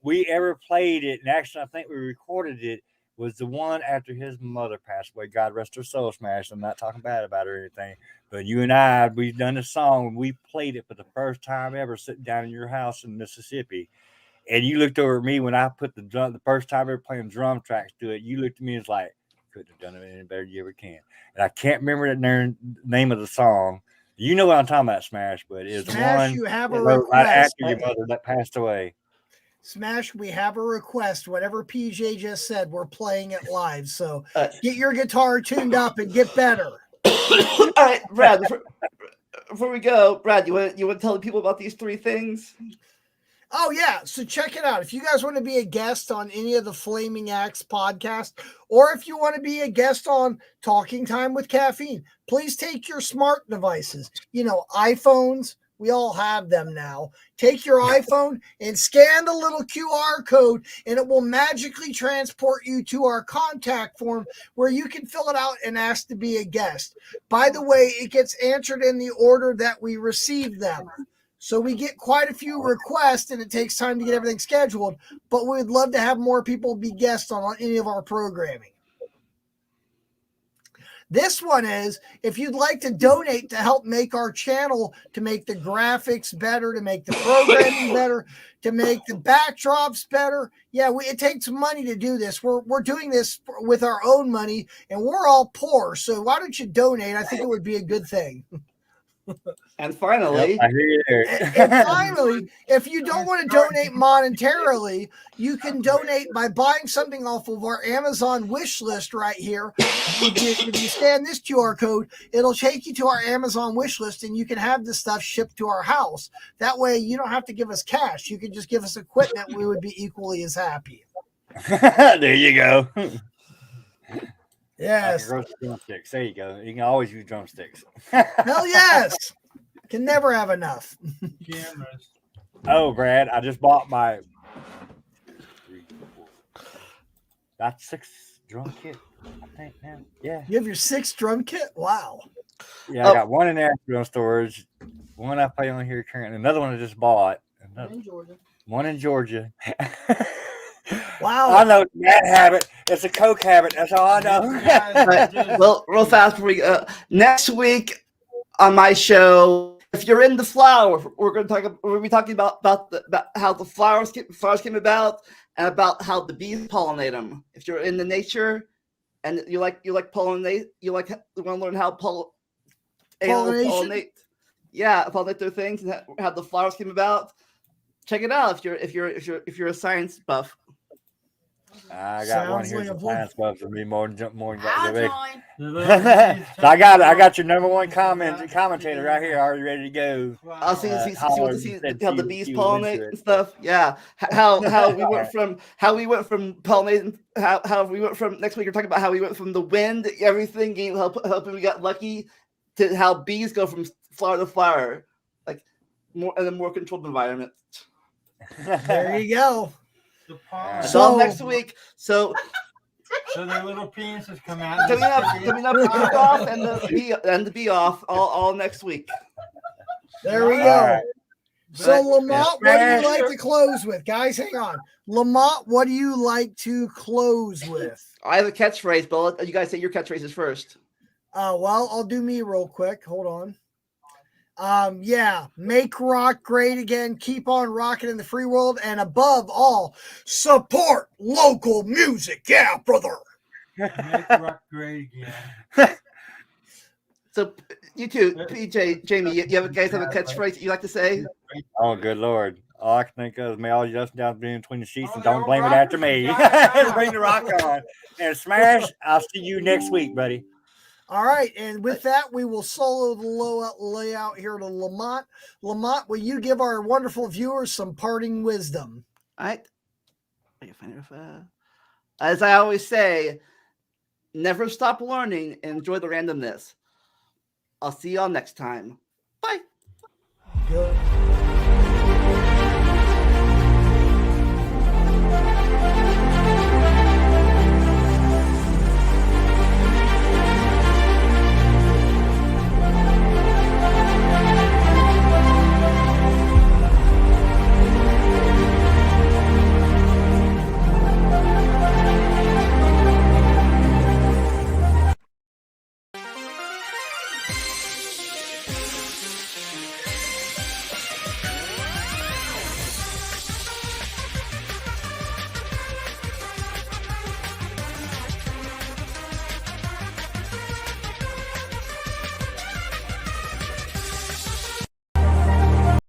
We ever played it, and actually I think we recorded it. Was the one after his mother passed away. God rest her soul, Smash. I'm not talking bad about her or anything. But you and I, we've done a song. We played it for the first time ever sitting down in your house in Mississippi. And you looked over at me when I put the first time ever playing drum tracks to it. You looked at me and was like, couldn't have done it any better than you ever can. And I can't remember the name of the song. You know what I'm talking about, Smash, but it's the one you have a right after your mother that passed away. Smash, we have a request. Whatever PJ just said, we're playing it live. So get your guitar tuned up and get better. All right, Brad. before we go, Brad, you want to tell the people about these 3 things? Oh, yeah. So check it out. If you guys want to be a guest on any of the Flaming Axe podcast, or if you want to be a guest on Talking Time with Caffeine, please take your smart devices. iPhones, we all have them now. Take your iPhone and scan the little QR code, and it will magically transport you to our contact form where you can fill it out and ask to be a guest. By the way, it gets answered in the order that we receive them. So we get quite a few requests, and it takes time to get everything scheduled, but we'd love to have more people be guests on any of our programming. This one is, if you'd like to donate to help make our channel, to make the graphics better, to make the programming better, to make the backdrops better. Yeah, it takes money to do this. We're doing this with our own money, and we're all poor. So why don't you donate? I think it would be a good thing. And finally, I hear you there. And finally, if you don't want to donate monetarily, you can donate by buying something off of our Amazon wish list right here. If you scan this QR code, it'll take you to our Amazon wish list, and you can have this stuff shipped to our house. That way, you don't have to give us cash. You can just give us equipment. We would be equally as happy. There you go. Yes. Like drumsticks. There you go. You can always use drumsticks. Hell yes. Can never have enough. Cameras. Oh, Brad, I just bought my that's 6 drum kit, I think now. Yeah. You have your 6th drum kit? Wow. Yeah, I got one in Asheville storage, one I play on here currently, another one I just bought. One in Georgia. Wow. I know that habit. It's a Coke habit. That's all I know. Right. Well, real fast before we go. Next week on my show, if you're into flowers, we're going to be talking about how the flowers came about, and about how the bees pollinate them. If you're into nature and you like pollinate, you want to learn how pollinate their things and how the flowers came about. Check it out if you're a science buff. I got one here. Sounds like Some a plan. science buffs for me more than I'll big. join. So I got your number one commentator right here, already ready to go. I'll see how the bees see pollinate into it. and stuff. Yeah, how we went from pollinating. How we went from next week. We're talking about how we went from the wind, everything, helping we got lucky, to how bees go from flower to flower, like more in a more controlled environment. There you go. The pollen. So next week. So their little penises come out. coming up, the kick off and the bee off all next week. There we All go. right. So Lamont, what do you Smash. like to close with? Guys, hang on. Lamont, what do you like to close with? I have a catchphrase, but I'll let you guys say your catchphrases first. Well, I'll do me real quick. Hold on. Yeah, make rock great again. Keep on rocking in the free world, and above all, support local music. Yeah, brother. Make rock great again. So you two, PJ, Jamie, you guys have a catchphrase that you like to say? Oh, good Lord. All I can think of is may all just down between the sheets, and Oh, don't blame it rock. after me. Bring the rock on. And Smash, I'll see you next week, buddy. All right, and with that, we will solo the layout here to Lamont. Lamont, will you give our wonderful viewers some parting wisdom? All right. As I always say, never stop learning and enjoy the randomness. I'll see y'all next time. Bye.